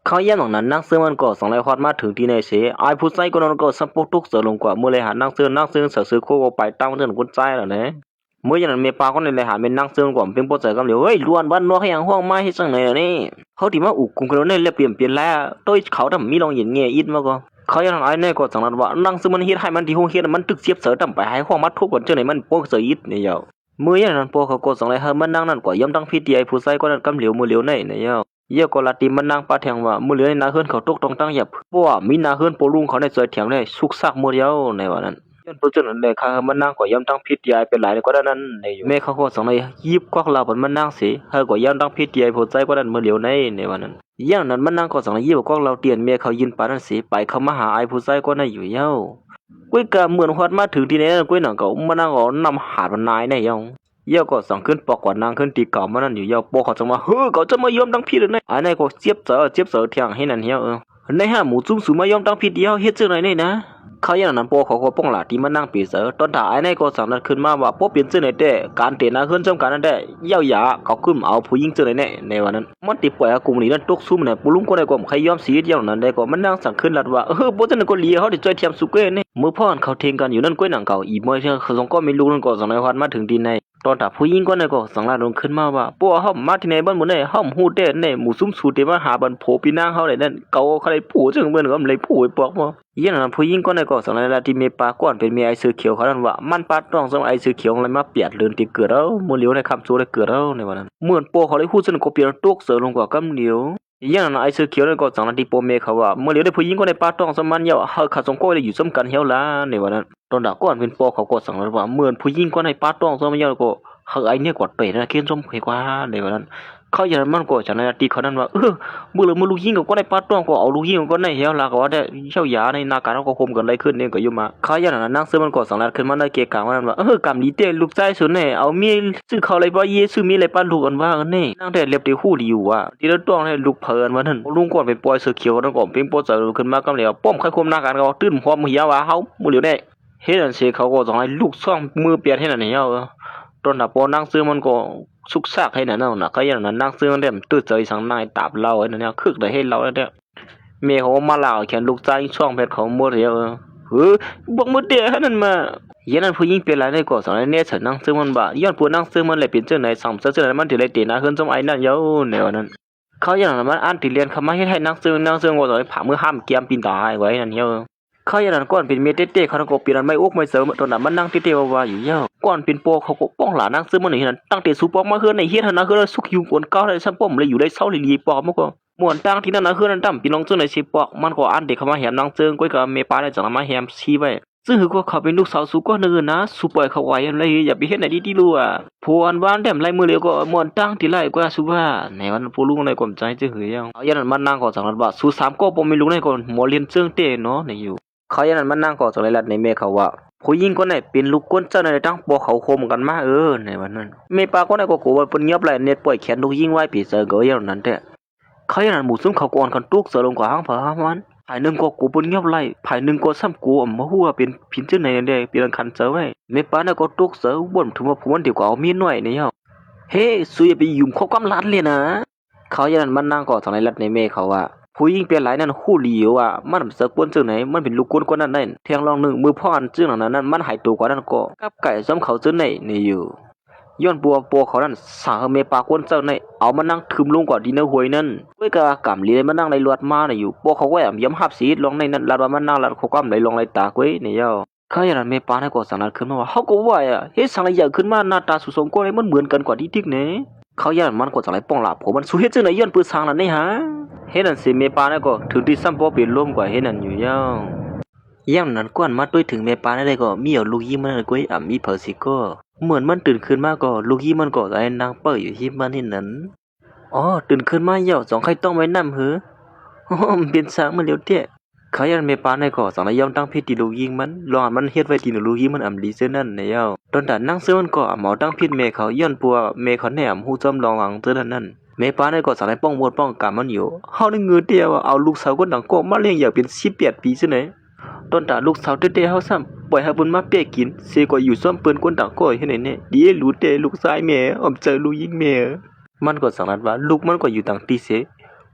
เขาแย่งของนั้นนักเสือมันก็ส่งไล่ควาดมาถึงที่ในเสียไอ้ผู้ชายคนนั้นก็สับปทุกเสือลงกว่าเมื่อเลยหานักเสือเสือโคก็ไปตั้งเรื่องกุญแจแล้วนะเมื่ออย่างนั้นเมปาคนในเลยหาเป็นนักเสือกว่าเป็นโปรเจกต์กำเหลียวเฮ้ยล้วนบ้านนอกให้ยังห้องไม้ให้จังไหนนี่เขาที่มาอุกกุมกันเนี่ยเรียบเปลี่ยนแล้วโดยเขาทำมีลองเห็นเงี้ยอิดมาก็เขาอย่างนั้นไอ้เนี่ยก็สั่งนั้นว่านักเสือมันเฮ็ดให้มันที่ห้องเฮ็ดมันตึกเสียบเสือทำไปให้ห้องมัดทุกคนเจ้าไหนมันโปรเสืออิดเนี่ยยาวเมื่ออย่างนั้นพวกเขาก็สั่งไล่ให้มันนั่งนั่นกว่าย่อมตั้งพิธีไอ้ผู้ชายคนนั้นกำเหลียวมือเหลียวในเนี่ยยาวเยี่ยก็ลาติมันนางปาแทงว่ามือเหลือนาเฮือนเขาตกตรงตั้งหยับเพราะว่ามีนาเฮือนโปลุงเขาในซอยแทงได้สุกซักมือเดียวในวันนั้นย้อนตัวจนนั้นเลยค่ะมันนางก็ย่ำตั้งพิษยายเป็นหลายก็ด้านนั้นในอยู่แม่เขาก็สองในยิบควักเราผลมันนางสิเฮาก็ย่ำตั้งพิษยายผลใจก็ด้านมือเหลียวในวันนั้นอย่างนั้นมันนางก็สองในยิบควักเราเตียนแม่เขายินปานั้นสิไปเขามาหาไอ้ผู้ใจก็ในอยู่เย้ากุ้ยกะเหมือนฮอดมาถึงที่ไหนกุ้ยหนังก็มันนางก็นำหาดมันนายในยองเยี่ยก็สั่งขึ้นปอกกว่านางขึ้นตีเก่ามันนั่นอยู่เยี่ยปอเขาจะมาเขาจะมายอมตั้งผิดเลยไอ้นายก็เจ็บเสือเถียงให้นั่นเหี้ยในห้าหมูจุ้มสูมายอมตั้งผิดเดียวเฮ็ดจังไหนนี่นะเขาอย่างนั้นปอเขาก็ป้องหลาที่มันนั่งปีเสือตอนถ่ายไอ้นายก็สั่งนั้นขึ้นมาว่าปอเปลี่ยนจังไหนแต่การเตะนาขึ้นจำการนั่นได้เยี่ยวยาเขาขึ้นเอาผู้หญิงจังไหนแน่ในวันนั้นมันติดป่วยกลุ่มนี้นั่นตกซุ่มเนี่ยปุลุงก็ได้ก็ใครยอมสีเดียวนั้นได้ก็มันนั่งสั่งขึ้นลัดว่าบ่จังก็เลียเขาได้จ่อยเทียมสุกเก้นี่มือพ่อเขาเทงกันอยู่นั่นก้อยหนังเก่าอีมวยเขาสองก็ไม่รู้นั่นก็สั่งในวันมาถึงดินในตอนถ้าผู้หญิงก็ในก็สังลาลงขึ้นมาว่าปัวห้อมมาที่ไหนบ้านหมู่ไหนห้อมฮู้เด้ในหมู่ซุ่มสูเตมาหาบันโผปีนางเฮาได้นั่นเก่าเขาได้ผู้จึงเบิ่นก็เลยผู้ไอ้ปอกบ่อย่างนั้นผู้หญิงก็ในก็สังลาที่เมปาก่อนเป็นเมียไอ้เสือเขียวเขานั้นว่ามันปาต้องสมไอ้เสือเขียวอะไรมาเปียดเลือนติเกิดเอามื้อเหลียวในคำโซได้เกิดเอาในวันนั้นเหมือนปัวเขาได้ฮู้ซึ่งก็เปลี่ยนตกเสือลงกว่ากำเหลียวอย่างนั้นไอ้เสือเขียวในก็สังลาที่ปเมเขาว่ามื้อเหลียวได้ผู้หญิงก็ในปาต้องสมันเยาเฮาขาสงก็ได้อยู่ซ้ำกันเฮียวล่ะในวันนั้นตอนดาก่อนเป็นปอเขาก็สังลาว่าเหมือนผู้หญิงก็ในปาต้องสมันเยาก็ไอ้เนี่ยกดเตะนะเขียนส้มกว่าเดี๋ยวนั้นเขาอย่างนั้นมันก็จะในตีเขานั้นว่ามือลูกยิงก็ได้ปัดต้องก็เอาลูกยิงก็ได้เหี้ยลาก็ว่าได้เช่ายาในนาการก็คมกันได้ขึ้นเนี่ยก็อยู่มาเขาอย่างนั้นนั่งซื้อมันก็สังลัดขึ้นมาได้เกะกะว่ากำดีเตลูกใจสุดเนี่ยเอามีซื้อเขาเลยว่าเยซื้อมีอะไรปั้นลูกกันว่ากันนี่นั่งแต่เล็บตีคู่ดีอยู่ว่าที่เราต้องให้ลูกเพลินว่าท่านลุงก่อนไปปล่อยเสือเขียวนั่นก็เป็นโปรเจกต์ขึ้นมาก็เลยป้อมใครคมนาการก็ตื้นพร้อมเหี้ยว่าเขามือเหลียวได้เฮ็ดอันเสียเขาก็ต้องให้ลูกซ่องมือเปียกให้นั่นเหี้ยตอนนั้นพอนั่งซื้อมันก็สุกซากให้นั่นน่ะก็อย่างนั้นนั่งซื้อมันได้ตื้อใจสังนายตาบเราไอ้นั่นเนี่ยคึกได้ให้เราแล้วเนี่ยเมียเขามาเล่าแขนลูกใจช่องเพชรเขาหมดแล้วบอกมือเดียวให้นั่นมาอย่างนั้นผู้หญิงเป็นไรได้ก็สอนเนี่ยฉันนั่งซื้อมันบ่ย้อนผู้นั่งซื้อมันเลยเป็นเจ้าไหนสั่งเจ้าไหนมันถึงได้ตีนะขึ้นสมัยนั้นเยอะแนวนั้นเขาอย่างนั้นมันอ่านติเรียนเขามาให้นั่งซื้อก็สอนผ่ามือห้ามเกียมปีนตายไว้นั่นเยอะเขาอย่างนั้นก่อนเป็นเมเต้เขาก็เปลี่ยนไม่อุกไม่เสริมตอนนั้นมันนั่งเต้ว่าอยู่เยอะก่อนเป็นโปเขาก็ป้องหลานั่งซื้อมันนี่นั่นตั้งแต่สูปอกมาเฮือนในเฮ็ดนะเฮือนสุกอยู่คนเก่าได้ซ้ำป้อมเลยอยู่ได้เซาลีปอกมันก็ม่วนตั้งที่นั่นนะเฮือนนั่นตั้มพี่น้องเจ้าในสิปอกมันก็อ่านเด็กเขามาแหมนั่งเจิงก้อยกับเมปาได้จังมาแหมชี้ไว้ซึ่งคือก็เขาเป็นลูกสาวสูก็เนินนะสูปล่อยเขาไว้อะไรอย่าไปเฮ็ดไหนดีๆรู้อ่ะพวนบ้านแต้มไรมือเดียวก็ม่วนตั้งที่ไรก็สุว่าในวันผู้ลุงในความใจจะเหือยังเอาอย่างนั้นมันนั่งก็จังนั้นว่าสู3ก็บ่มีลุงในก็หมอเรียนเจิงเต้เนาะในอยู่เขาอย่างนั้นมันนั่งก็จังไรลัดในเมเขาว่าผู้หญิงคนไหนเป็นลูกก้นเจ้าในตั้งปอเขาคมกันมาในวันนั้นเมปาคนไหนก็โกว่าเปิ้นเงียบไหลเน็ตปล่อยแขนลูกยิงไว้ปีเสือเกยอย่างนั้นแท้เขาอย่างนั้นหมู่ซุ่มเขาก่อนกันตุกเสือลงกว่าห้างผามันภายหนึ่งก็กูเปิ้นเงียบไหลภายหนึ่งก็ซ้ำกูมาหัวเป็นพินจึงในเด้เป็นคันเสือไว้เมปาน่ะก็ตุกเสือบ่นถึงว่าผู้มันดีกว่าเอามีหน่อยนี่เฮาเฮ้สุยไปยุ่มเขากำลัดเลยนะเขาอย่างนั้นมันนั่งก็จังไรลัดในเมเขาว่าผู้หญิงเป็นหลายนั่นคู่เหลียวอ่ะมันเสือกวนจึงไหนมันเป็นลูกกวนกว่านั้นได้เทียงลองหนึ่งมือพ่ออันจึงนั้นมันหายตัวกว่านั้นก็กับไก่ซ้ำเขาจึงไหนนี่อยู่ย้อนปัวเขานั้นสาเมปากวนเจ้าไหนเอามานั่งทึมลงกว่าดินเนอร์หวยนั่นด้วยกะกำลีเลยมานั่งในลวดมาอยู่ปัวเขาก็แอบย้ำหับสีลงในนั้นลาดว่ามันนั่งลาดเขาก้มเลยลงในตากุ้ยนี่เจ้าเขาอย่างนั้นเมปาให้ก็สั่งนั้นขึ้นมาว่าเขาก็ว่าอ่ะเฮ้สั่งอะไรอย่างขึ้นมาหน้าตาสุสงก็เลยมันเหมือนกันกว่าที่ทิกเนี่ยเขาอย่างนั้นมันก็สั่งอะไรป้องหลับผมมันสู้เฮ็ดจึงไหนย้อนปืนสั่งนั่นนี่ฮะเฮ็ดนั่นสิเมปาเนี่ยก็ถึงที่ซ้ำพอเปลี่ยนร่มกว่าเฮ็ดนั่นอยู่ย่างนั้นกวนมาด้วยถึงเมปาได้ก็มีเอาลูกยิ้มมันก็มีเผอสิก็เหมือนมันตื่นขึ้นมาก็ลูกยิ้มมันก็ไอ้นางเปิ้อยู่ที่มันนี่นั้นอ๋อตื่นขึ้นมาเหี่ยวสองใครต้องไว้นำหือเป็นสางมันเลี้ยวเตี้ย เขายันเมปาในก่อสองนายยอมตั้งพิธีลูกยิงมันลองมันเฮ็ดไว้ที่ลูกยิงมันอำลีเส้นนั่นในเย้าตอนนั้นนั่งเสื้อมันก็หมอตั้งพิษเมเขาย้อนปัวเมเขาแหนมหูจอมลองหวังเตือนนั่นเมปาในก่อสองนายป้องวดป้องกรรมมันอยู่เฮาในเงือเดียวเอาลูกสาวคนดังก็มาเลี้ยงอย่างเป็น18ปีซื่อไหนตอนตาลูกสาวเต้ๆเฮาซ้ำปล่อยให้เพิ่นมาเปียกินเสกว่าอยู่ซ่อมเปิ้นคนดังก็เฮ็ดไหนเนี่ยดีรู้เตลูกชายแม่อมเจอลูกยิงแม่มันก็สังนัดว่าลูกมันก็อยู่ต่างตีเส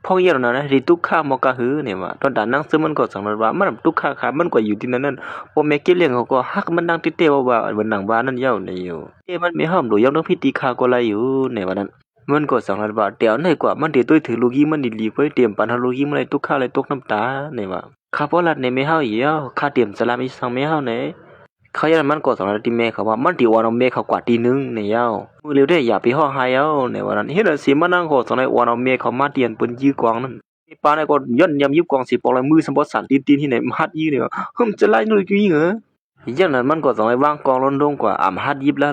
พ่อเยอะนะที่ตุกข้ามอกะหือเนี่ยว่าตอนด่านนั่งซื้อมันก็สังนัดว่ามันตุกข้าขามันก็อยู่ที่นั่นพอแม่เก็บเลี้ยงเขาก็ฮักมันดังติเตว่ามันดังบ้านนั่นเย้าเนี่ยอยู่มันไม่ห้ามดูยังต้องพิธีข้าก็ไรอยู่เนี่ยว่านั้นมันก็สังนัดว่าเดี๋ยวไหนกว่ามันเดี๋ยวตัวถือลูกยิงมันดีๆไว้เตรียมปันหาลูกยิงมันเลยตุกข้าเลยตกน้ำตาเนี่ยว่าข้าพอลัดเนี่ยไม่ห้าวเยอะข้าเตรียมสลามิสังไม่ห้าวเนี่ยเขายันมันก็สอนตีเมเขาว่ามันตีวันเอาเมเขากว่าตีนึงเนี่ยเย้ามือเร็วได้อย่าไปห่อหายเย้าเนี่ยวันนั้นเห็นสิมันนั่งโหสอนในวันเอาเมเขามาเตียนปืนยื้อกองนั่นป้าเนี่ยก็ย่นยำยื้อกองสิปองลายมือสมบัติสันตีนที่ไหนมาฮัดยื้อเนี่ยฮึมจะไล่นู่นกี่เหรอยันนั้นมันก็สอนในวางกองล้นลงกว่าอ่ำฮัดยิบละ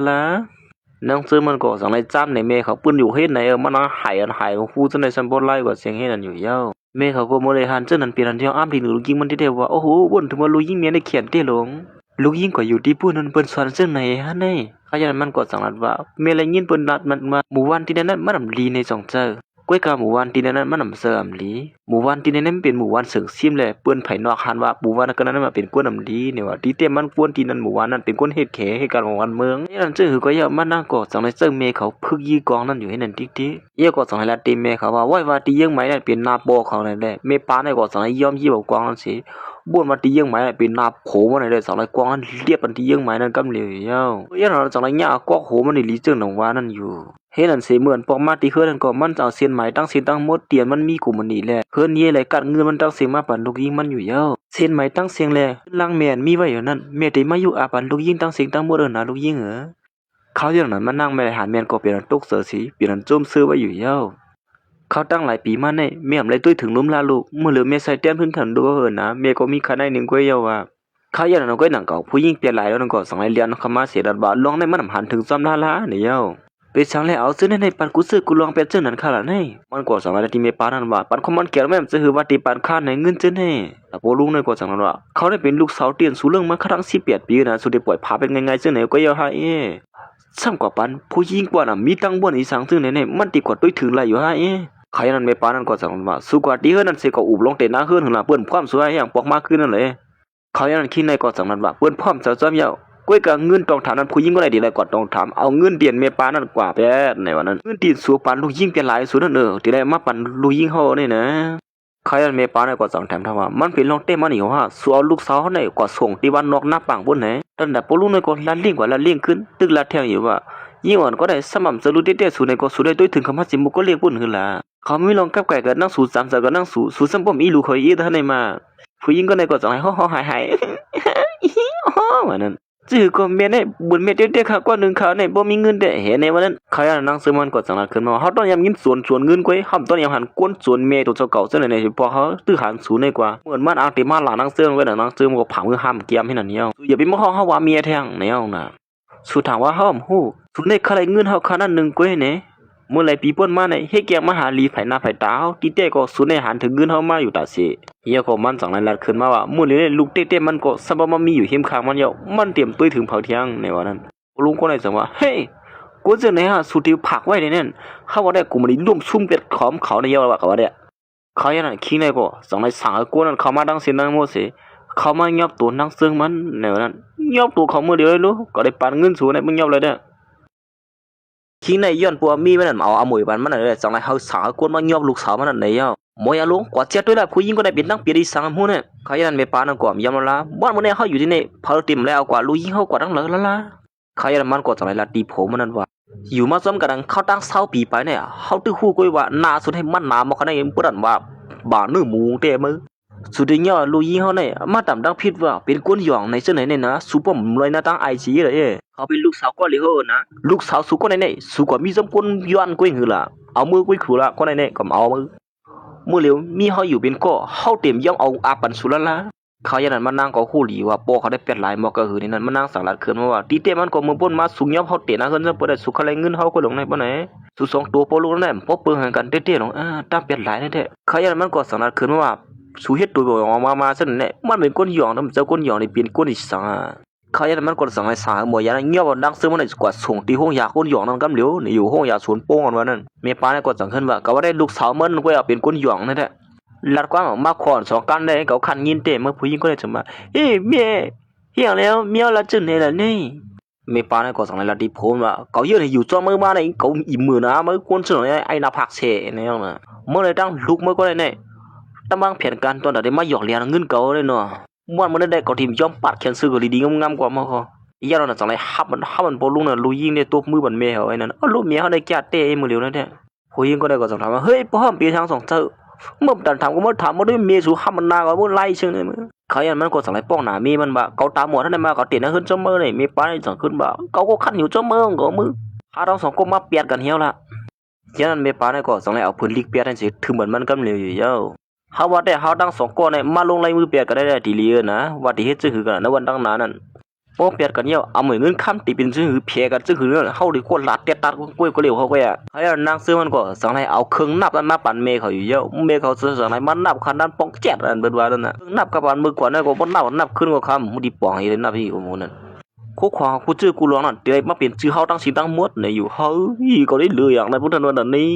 น้องซื้อมันก็สอนในจ้ำในเมเขาปืนอยู่เฮ็ดไหนมันนั่งหายของฟูจนในสมบัติไล่กว่าเสียงเฮ็ดนั่นอยู่เย้าเมเขาก็โมเลหันเจ้านั่นเปลี่ยนที่อ้ำที่หนูยิงมันที่เดียวว่าโอ้โหบนถึงว่าลูกยิงเมียในเขียนเต้หลงลูกยิงก็อยู่ที่ผู้นั้นเปิ้นสอนซึ่งไหนฮะนี่ขยันมันก็สังนัดว่าเมลัยยินเปิ้นนัดมันมาหมู่วันที่นั้นมันอำลีในสองเจอก้วยกาหมู่วันที่นั้นมันอำเสออำลีหมู่วันที่นั้นเป็นหมู่วันเสิงซิมแลเปิ้นไผนอกหันว่าหมู่วันก็นั้นมาเป็นกวนอำลีเนี่ยว่าที่เต็มมันกวนที่นั้นหมู่วันนั้นเป็นกวนเฮ็ดแขเหตุการณ์ของวันเมืองนี่นั่นจึงคือก็อย่ามานั่งก็สังในเซิงเมเขาพึกยีกองนั้นอยู่ให้นั่นติ๊กๆเยก็สังให้ละติเมเขาว่าไว้ว่าที่ยังไหมนั่นเป็นนาโปเขานั่นแหละเมปาในก็สังให้ยอมยี่บอกกองนั้นสิบวนมาตียังไม้เป็นนาโผมาในเลยสองไรกวางนั้นเรียบมันตียังไม้นั้นกำเหลียวเย้ายันเราสองไรหญ้ากอกโหมันในลีเจิงหนองว่านั่นอยู่เฮ็ดนั่นเสเหมือนปอกมาตีเฮือนั่นก็มันเอาเส้นไหมตั้งเส้นตั้งมดเตียนมันมีกูมันนี่แหละเฮือนนี้เลยกัดเงินมันตั้งเสียงมาปั่นลูกยิงมันอยู่เย้าเส้นไหมตั้งเสียงแลลังแม่นมีไว้อยู่นั่นแม่ได้มาอยู่อาปั่นลูกยิงตั้งเสียงตั้งมดนะลูกยิงเหรอเขาอย่างนั้นมันนั่งแม่หาแม่นก็เปลี่ยนตกเสือสีเปลี่ยนโจมซื้อไว้อยู่เย้าเขาตั้งหลายปีมาในเมียมเลยตุ้ยถึงล้มลาลูกเมื่อเหลือเมียใส่เตี้ยนพื้นฐานดูเหินนะเมียก็มีคันได้หนึ่งก้อยเยาว่าเขาอย่างนั้นก้อยหนังเก่าผู้ยิ่งเปลี่ยนหลายแล้วนั่นก็สองไอเลียนเขามาเสียดัดบาลองในมันหันถึงซ้ำลาเนี่ยเย้าเป็นช่างแล้วเอาซื้อในปันกูซื้อกูลองเป็นเจ้านั้นข้าละในมันก็สองไอที่เมียปานันว่าปันคอมมันเกี่ยวแม่จะหือว่าตีปันข้าในเงินเจ้าเนี่ยแต่พอลุงในก็สั่งนั้นว่าเขาได้เป็นลูกสาวเตียนสู่เรื่องมาครั้ง18 ปีนะสุดที่ปล่อยพาเป็นไงเจ้าเนี่ยก็เยาให้ซ้ำกว่าปันผู้ยิ่งกว่าน่ะมีตั้งบ่อนอีสังซึ่งในมันตีกว่าตุ้ยถึงไรอยู่ให้ใครนั้นไม่ปานั้นก็สั่งว่าสุกว่าที่เฮือนั่นเสก็อุบลงเตะหน้าเฮือนหึงละเปิ้นความสวยอย่างปอกมากขึ้นนั่นเลยเขาอย่างนั้นคิดในก็สั่งนั้นว่าเปิ้นพร้อมจะจอมเยาก้วยกับเงินต้องถามนั้นผู้หญิงก็ได้ดีเลยกว่าต้องถามเอาเงินเดียนเมปานั่นกว่าแป๊ดในวันนั้นเงินตีนสัวปันลูกยิงเป็นหลายสุดนั่นที่ได้มาปันลูกยิงเฮานี่นะเขาอย่างเมปานั่นก็สั่งแถมถามว่ามันเป็นลองเต้มันนี่ว่าสัวลูกสาวเฮานี่ก็ส่งที่บ้านนอกหน้าปังบนไหนตั้งแต่ปลุงในก็ลัดลิงกว่าลัดลิงขึ้นตึกลัดแถวอยู่ว่ายิ่งอ่อนก็ได้สม่ำเสมอเต้ๆสู่ในก็สู่ได้ด้วยถึงคำว่าสิมุก็เรียกปุ่นขึ้นละเขาไม่ลองกับไก่กับนั่งสู่3 ก็นั่งสู่ซ้ำป้อมอีลูกเขาอีท่านในมาผู้หญิงก็ในก็สั่งให้ห่อหายเหมือนนั้นจื้อก็เมียในบุญเมียเต้ๆค่ะกว่านึงเขาในบ่มีเงินได้เห็นในวันนั้นเขาอย่างนั่งซื้อมันก็สั่งนัดขึ้นมาเฮาต้องยามยิ้มสวนเงินก้อยเฮาต้องยามหันกวนสวนเมียตัวเจ้าเก่าซะในพอเขาตื้อหันสู่ในกว่าเหมือนมันอังติมาหลานั่งซื้อไว้นั่งซื้อมันก็ผังมือห้ามเกียมให้นั่นเนี่ยอย่าไปมองเฮาว่าเมียแท้งในเอาน่ะสุดถามว่าเฮาฮู้สุดในใครเงินเฮาขนาดนึงก้อยเนี่ยเมื่อไรปีป่นมาในเฮแกมาหาลีไผหน้าไผตาเฮาติเต้ก็สุดในหันถึงเงินเฮามาอยู่ตาสิเฮียก็มันสั่งลัดขึ้นมาว่ามื้อนี้ลูกเต้ๆมันก็ซับมามีอยู่เฮมข้างมันเยามันเตรียมตุ้ยถึงเผาเที่ยงในวันนั้นลุงก็เลยสั่งว่าเฮ้ยกูจะไหนฮะสุดที่ผักไว้ในนั้นเฮาว่าได้กูมันร่วมซุ่มเป็ดขอมเขาในเยาว่าก็ว่าได้เขาอย่างนั้นคิงในก็สั่งในสั่งกูนั้นเขามาดังเสียงดังโมเสเขามายอบตัวนั่งซึ่งมันในวันนั้นยอบตัวเขามื้อเดียวเลยลูกก็ได้ปานเงินสูในมึงยอบเลยเด้อคิงในย้อนปัวมีมันนั่นเอาหมวยปันมันนั่นเลยสั่งในเฮาสั่งกูมายอบลูกสาวมันนั่นในเยามวยอารมณ์กว่าเจ็ดด้วยละผู้หญิงก็ได้เป็นนักเปียดีสังหูเนี่ยเขาอย่างนั้นไม่ปานังกว่ายำละบ้านมันเนี่ยเขาอยู่ที่นี่พอติมแล้วกว่าลูกยิงเขากว่าตั้งเลยละเขาอย่างนั้นมันก็จะไรละตีผมมันนั่นว่าอยู่มาซ้ำกันเขาตั้งเสาปีไปเนี่ยเขาตื้อคู่ก้อยว่านาสุดให้มันนามาขนาดนี้เพื่อนว่าบ้านนื้อหมูเตะมือสุดที่เนี่ยลูกยิงเขาเนี่ยมาต่ำดังพิษว่าเป็นก้นหยองในเส้นไหนเนี่ยนะสูบผมเลยนะตั้งไอซีเลยเขาเป็นลูกสาวก็เลยเขานะลูกสาวสูก็ในเนี่ยสูกว่ามีซ้ำก้นย้อนก้อยหือละเอามือก้อยขู่ละก็ในเนี่ยก็เอามือเมื่อเร็วมีเขาอยู่เป็นก็เขาเต็มย่อมเอาอาปันสุละเขาอย่างนั้นมานั่งก็คู่หลีว่าโปเขาได้เปลี่ยนหลายมอกระหือในนั้นมานั่งสั่งหลัดเขินมาว่าตีเต้มันก็มือป้นมาสูงย่อมเขาเตะนะเงินจะเปิดได้สุขอะไรเงินเขาก็ลงในบ่ไหนสุ2 ตัวโปลูกนั่นแหละพอเปิงกันเต้ๆลงตามเปลี่ยนหลายแท้เขาอย่างนั้นมันก็สั่งหลัดเขินมาว่า สูเฮ็ดตัวออกมาซะนั่นแหละมันเป็นก้นหยองทำเจ้าก้นหยองนี่เป็นก้นอีสังเขายันมันก้นสังไอ้สาหมอยาเงียบดังซึ่งมันกว่าส่งที่ห้องยาก้นหยองนั่นกำเหลียวนี่อยู่ห้องยาสวนโป้งกันว่านั่นเมียป้าเนี่ยก้นสังขึ้นว่าก็ว่าได้ลูกสาวมันก็เป็นก้นหยองนั่นแหละลัดกว่ามาขอน2กันได้เขาคันยินเตะเมื่อผู้หญิงก็เลยจะมาเอ้เมียเฮียแล้วเมียละจึงเนี่ยล่ะนี่เมียป้าเนี่ยก้นสังเลยละดิโพนว่าเขาเยอะอยู่จ้อมือมาเนี่ยเขาอิ่มมือนะมือก้นเสนอไอ้นาผักเสเนี่ยนะเมื่อไรตั้งลูกเมื่อก็ได้เนี่ยตั้งบางแผนการตอนเดี๋ยวมาหยอกเลี้ยงเงินเก่าเลยเนาะมันได้ก็ทีมยอมปัดแขนซื้อก็ดีๆงามๆกว่ามาเขาอีกอย่างนั้นจังไรฮับมันพอลุงน่ะลุยยิงเนี่ยตัวมือบันเมย์เขาไอ้นั่นลูกเมียเขาได้แก่เตะมือเร็วนั่นแหละผู้หญิงก็ได้ก็จังถามว่าเฮ้ยพ่อมปีทางสองเจ้าเมื่อดันถามก็มาถามมาด้วยเมียสู่ฮับมันนาก็มันไล่เชิงเลยมึงเขาอย่างมันก็จังไรป้องหน้ามีมันบ่เขาตาหมดท่านได้มาเขาเตียนขึ้นจมมือเลยมีป้าจังขึ้นบ่เขาก็ขันอยู่จมมือก็มือหาทั้งสองก็มาเปียดกันเหี้ยวละฉะนั้นมีป้าเนี่ยก็จังไรเอาพื้นลิกเปียดนั่นสิถึงเหมือนมันกำเหลวอยู่เย้าเขาว่าแต่เขาดัง2ก้อนเนี่ยมาลงลายมือเปียกก็ได้ทีเลียนะว่าที่เฮ็ดจึงคือกันในวันดังนั้นนั่นโป้เปียกกันเหี่ยวเอาเหมือนเงินค้ำตีเป็นจึงคือเพียกันจึงคือเฮาได้คนลัดเตะตัดกล้วยก็เร็วเขาก็อ่ะให้นางซื้อมันก็สังให้เอาเครื่องนับนั้นมาปั่นเมเขาอยู่เยอะเมเขาซื้อสังให้มันนับคันนั้นป้องแจ๊ดอันเบิดว่านั่นน่ะนับกับอันมือกว่านั่นก็บ่นับขึ้นก็คำมุดิปองให้นับพี่โอ้โหนั่นคู่ขวาคู่ชื่อกูร้องนั่นเดี๋ยวมาเปลี่ยนชื่อเฮาตั้งสิตั้งหมดเนี่ยอยู่เฮ้ยก็ได้เลยอย่างในพุทธนวลนี้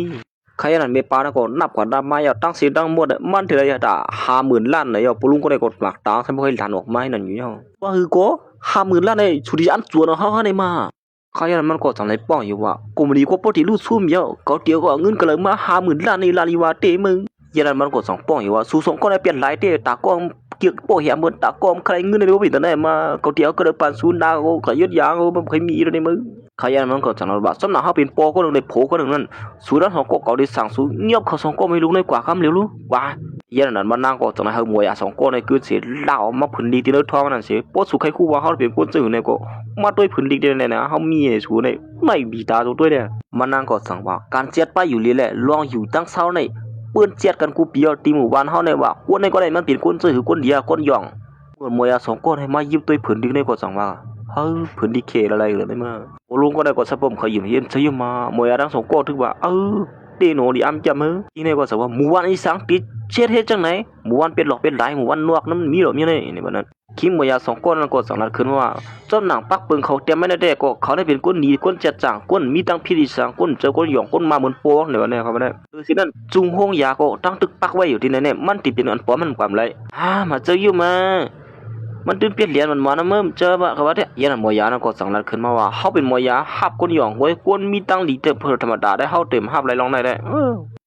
ใครนั้นเมปานะก็นับกว่าดามาอย่าตั้งสีตั้งหมดมันเท่าไรด่า50,000 ล้านเนี่ยปลุงก็ได้กดหลักตาใช่บ่เคยหลานออกไม้นั่นอยู่ว่าคือก็50,000 ล้านเนี่ยสุริยันจวนเฮาได้มาใครนั้นมันก็จังได๋ป้องอยู่ว่ากูมีก็ปกติรู้ซุ่มเยอะก็เดียวก็เงินก็เลยมา50,000 ล้านนี่ลาลิวาเตมึงยันนั้นมันก็สังป้องอยู่ว่าสู้สงก็ได้เปลี่ยนหลายเตตากองเกี่ยวโปเหียเหมือนตากอมใครเงินได้บ่ผิดตอนไหนมาก็เดียวก็ได้ปานศูนย์ดาวก็ยึดยางก็บ่เคยมีเลยมึงขยันมันก็จังว่าสำนักเฮาเป็นปอก็นึงได้โผก็นึงนั่นสู่ด้านเฮาก็เก่าได้สั่งสู่เงียบเขา2ก็ไม่รู้ในกว่าคำเร็วรู้ว่ายันนั้นมันนางก็จังเฮามวย2ก็ในคือสิลาวมาพื้นดีที่เลิศท้องนั่นสิปอสู่ใครคู่ว่าเฮาเป็นคนซื่อในก็มาด้วยพื้นดีได้นะเฮามีสู่ในไม่มีตาตัวด้วยเนี่ยมันนางก็สั่งว่าการเจ็ดไปอยู่เลยแหละลองอยู่ตั้งเช้าในปืนเจ็ดกันกูเปียวตีหมู่บ้านเฮาในว่าคนในก็ได้มันเป็นคนซื่อคนเดียวคนย่องมวย2ก็ให้มายิบด้วยพื้นดีในก็สั่งว่าเฮ้ยพื้นดีเคอะไรเลยได้มาโอ้ลุงก็ได้ก็สะพมเขายืมเย็นซื้อมามวยทั้ง2ก็ถึงว่าเตโนดิอ้ำจำมือที่นี่ก็สว่าหมู่บ้านอีสังติเช็ดเฮ็ดจังไหนหมู่บ้านเป็นหลอกเป็นหลายหมู่บ้านนวกนั้นมีหรอมีนี่บัดนั้นคิมมวย2ก็นั้นก็สังนัดขึ้นว่าเจ้าหนังปักปึงเขาเตรียมไม่ได้ก็เขาได้เป็นคนดีคนจัดจ้างคนมีตั้งพิธีสังคนเจอคนหยองคนมาเหมือนโป้ในวันนี้ครับบัดนั้นสินั้นจุงห้องยาก็ตั้งตึกปักไว้อยู่ที่นั่นเนี่ยมันติดเป็นอันปลอมมันความไรมาเจออยู่มามันตื่นเปลี่ยนเหรียญมันมานะเมื่อเจอบ่ครับว่าเนี่ยยันมอยานะก็สั่งนัดขึ้นมาว่าเฮาเป็นมอยาฮับคนหยองไว้คนมีตังดีเตอร์เพิ่นธรรมดาได้เฮาเต็มฮับไหลลองได้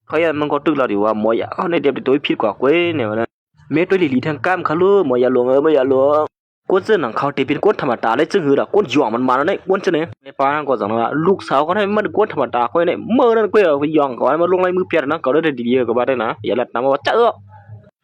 เขายันมันก็ตึกแล้วดิว่ามอยาเฮาในเดียบตัวผิดกว่าเว้ยเนี่ยว่าเมตัวลีทางก้ามคาลูมอยาหลวงมอยาหลวงคนเสื้อหนังเขาเตเป็นคนธรรมดาได้จึงหือล่ะคนหยองมันมาแล้วเนี่ยคนจะเนี่ยแม่ป้าก็สั่งว่าลูกสาวเขาให้มันคนธรรมดาเขาเนี่ยเมื่อนั้นก็เอาไปหยองเขาให้มาลงลายมือเปียกนะเขาได้ดีๆก็บ่ได้นะอย่าลัดนำว่าเจอ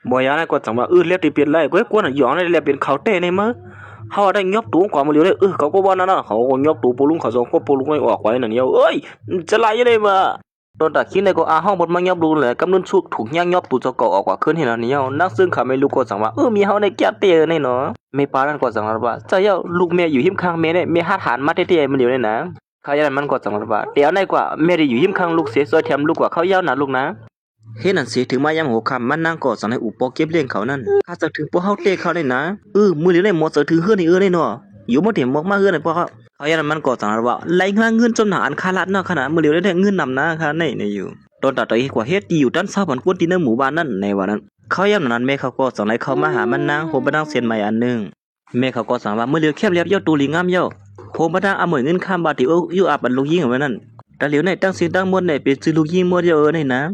มอยาเนี่ยก็สั่งว่าเรียกติเปลี่ยนไรก็กวนหยองนี่เรียกเป็นเขาเต้ในมื้อเฮาได้ยกตูกว่ามาเร็วเลยเขาก็ว่านั่นน่ะเขาก็ยกตูปลุงเขาส่งก็ปลุงให้ออกไว้นั่นเดียวเอ้ยจะไล่ยังไงมาตอนตะคิดในก็เฮาหมดมายอบดูแหละกำนันชุกถูกย่างยอบตูจะก่อออกกว่าขึ้นเห็นแล้วเนี่ยนักซึ่งเขาไม่รู้ก็สั่งว่ามีเฮาในแก่เตี้ยในเนาะไม่ปานั่นก็สั่งว่าเจ้าเจ้าลูกแม่อยู่หิมข้างแม่ได้แม่หาฐานมาเตี้ยๆมันเดียวเลยนะเขายันมันก็สั่งว่าเดี๋ยวในกว่าแม่ได้อยู่หิมข้างลูกเสียซอยแถมลูกกว่าเขายาวหนาลูกนะเฮ็ดนั่นสิถึงมายามหัวค่ำมันนั่งกอดสั่งให้อุปเก็บเลี้ยงเขานั่นข้าจะถึงพวกเฮาเตะเขาได้นะมื้อเหลียวได้หมดจะถึงเฮือนนี่ได้เนาะอยู่บ่เต็มมากๆเฮือนพวกเขายันมันก็สั่งว่าไล่เงินจนหนาอันคาลัดเนาะขนาดมื้อเหลียวได้เงินนำนะค่ะในอยู่ตอนตัดต่อยกว่าเฮ็ดอยู่ด้านซ้ายมันกวนที่ในหมู่บ้านนั่นในวันนั้นเขาย่ำนั้นแม่เขาก็สั่งให้เขามาหามันนางผมบ่ดังเส้นใหม่อันนึงแม่เขาก็สั่งว่ามื้อเหลียวแคบเรียบยอดตูลีงามเยาผมบ่ดังเอาหมวยเงินข้ามบาติอยู่อับอันลูกยิงเอาไว้นั่นแต่เหลียวในตั้งสิตั้งมวลในเป็นซื้อลูกยิงมวลเยอะในน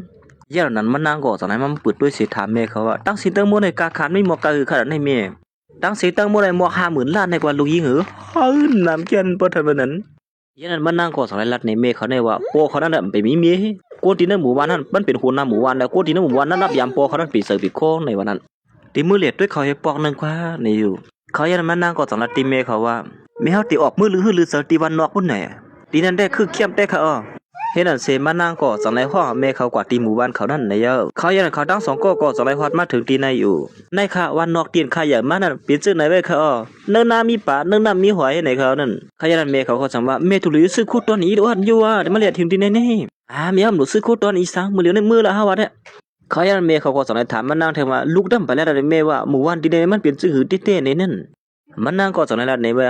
ะย่ำนั้นมันนางก็สั่งให้มันเปิดด้วยสิถามแม่เขาว่าตั้งสิตั้งมวลในกาขานไม่เหมาะกับขนาดในแม่ตั้งสิตั้งมวลในเหมาะ50,000 ล้านในกว่าลูกยิงน้ำเกินบ่ทันนั้นยันนั้นมันนางก็สั่งให้รัดในแม่เขาในว่าโปเขานั่นไปมีเมียโกตีในหมู่บ้านนั้นมันเป็นคนนำหมู่บ้านแล้วโกตีในหมู่บ้านนั้นนับยามปอเขานั้นปีเสือปีโคในวันนั้นตีมือเล็ดด้วยเขาให้ปอกนึงกว่านี่อยู่เขายันมันนางก็สั่งรัดตีเมเขาว่าแม่เฮาตีออกมือหรือเสือตีวันนอกพุ่นไหนตีนั้นได้คือเข้มได้ค่ะเฮ็ดนั่นเสมันนางก็สั่งในห้องแม่เขากว่าตีหมู่บ้านเขานั่นในเยอะเขายันเขาทั้ง2ก็สั่งในฮอดมาถึงตีในอยู่ในค่ะวันนอกตีนค่ะอย่างมานั่นเป็นชื่อไหนไว้ค่ะเนื้อน้ำมีปลาเนื้อน้ำมีหอยในเขานั่นเขายันแม่เขาสั่งว่าแม่ทุลีซื้อคู่ตัวนี้ด้วยอยู่ว่าเดี๋ยวมาเลียทีมตีในนี่แม่หนูซื้อคู่ตัวนี้ซังมือเหลียวในมือละฮะวะเนี่ย เขายันเมเขาก็สอนให้ถามมันนางแทงว่าลูกดำไปแล้วได้เมว่าหมู่วันที่ใดมันเป็นชื่อหือเต้ๆในนั่นมันนางก็สอนให้ละในว่า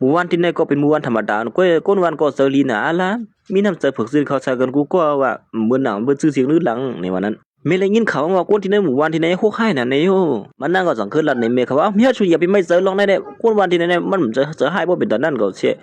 หมู่วันที่ใดก็เป็นหมู่วันธรรมดาก้นวันก็เซรีนะล่ะมีน้ำใจฝึกซื้อเขาใช้กันกูก็ว่าเหมือนหนังเบิ่ชื่อเสียงลือหลังในวันนั้นเมเลยยินเขาว่าก้นที่ในหมู่วันที่ไหนโคค่ายน่ะในโยมันนางก็สังเกตละในเมเขาว่าเมียช่วยอย่าไปไม่เจอลองได้ก้นวันที่ไหนมันจะให้บ่เป็นตอนนั้นก็เสีย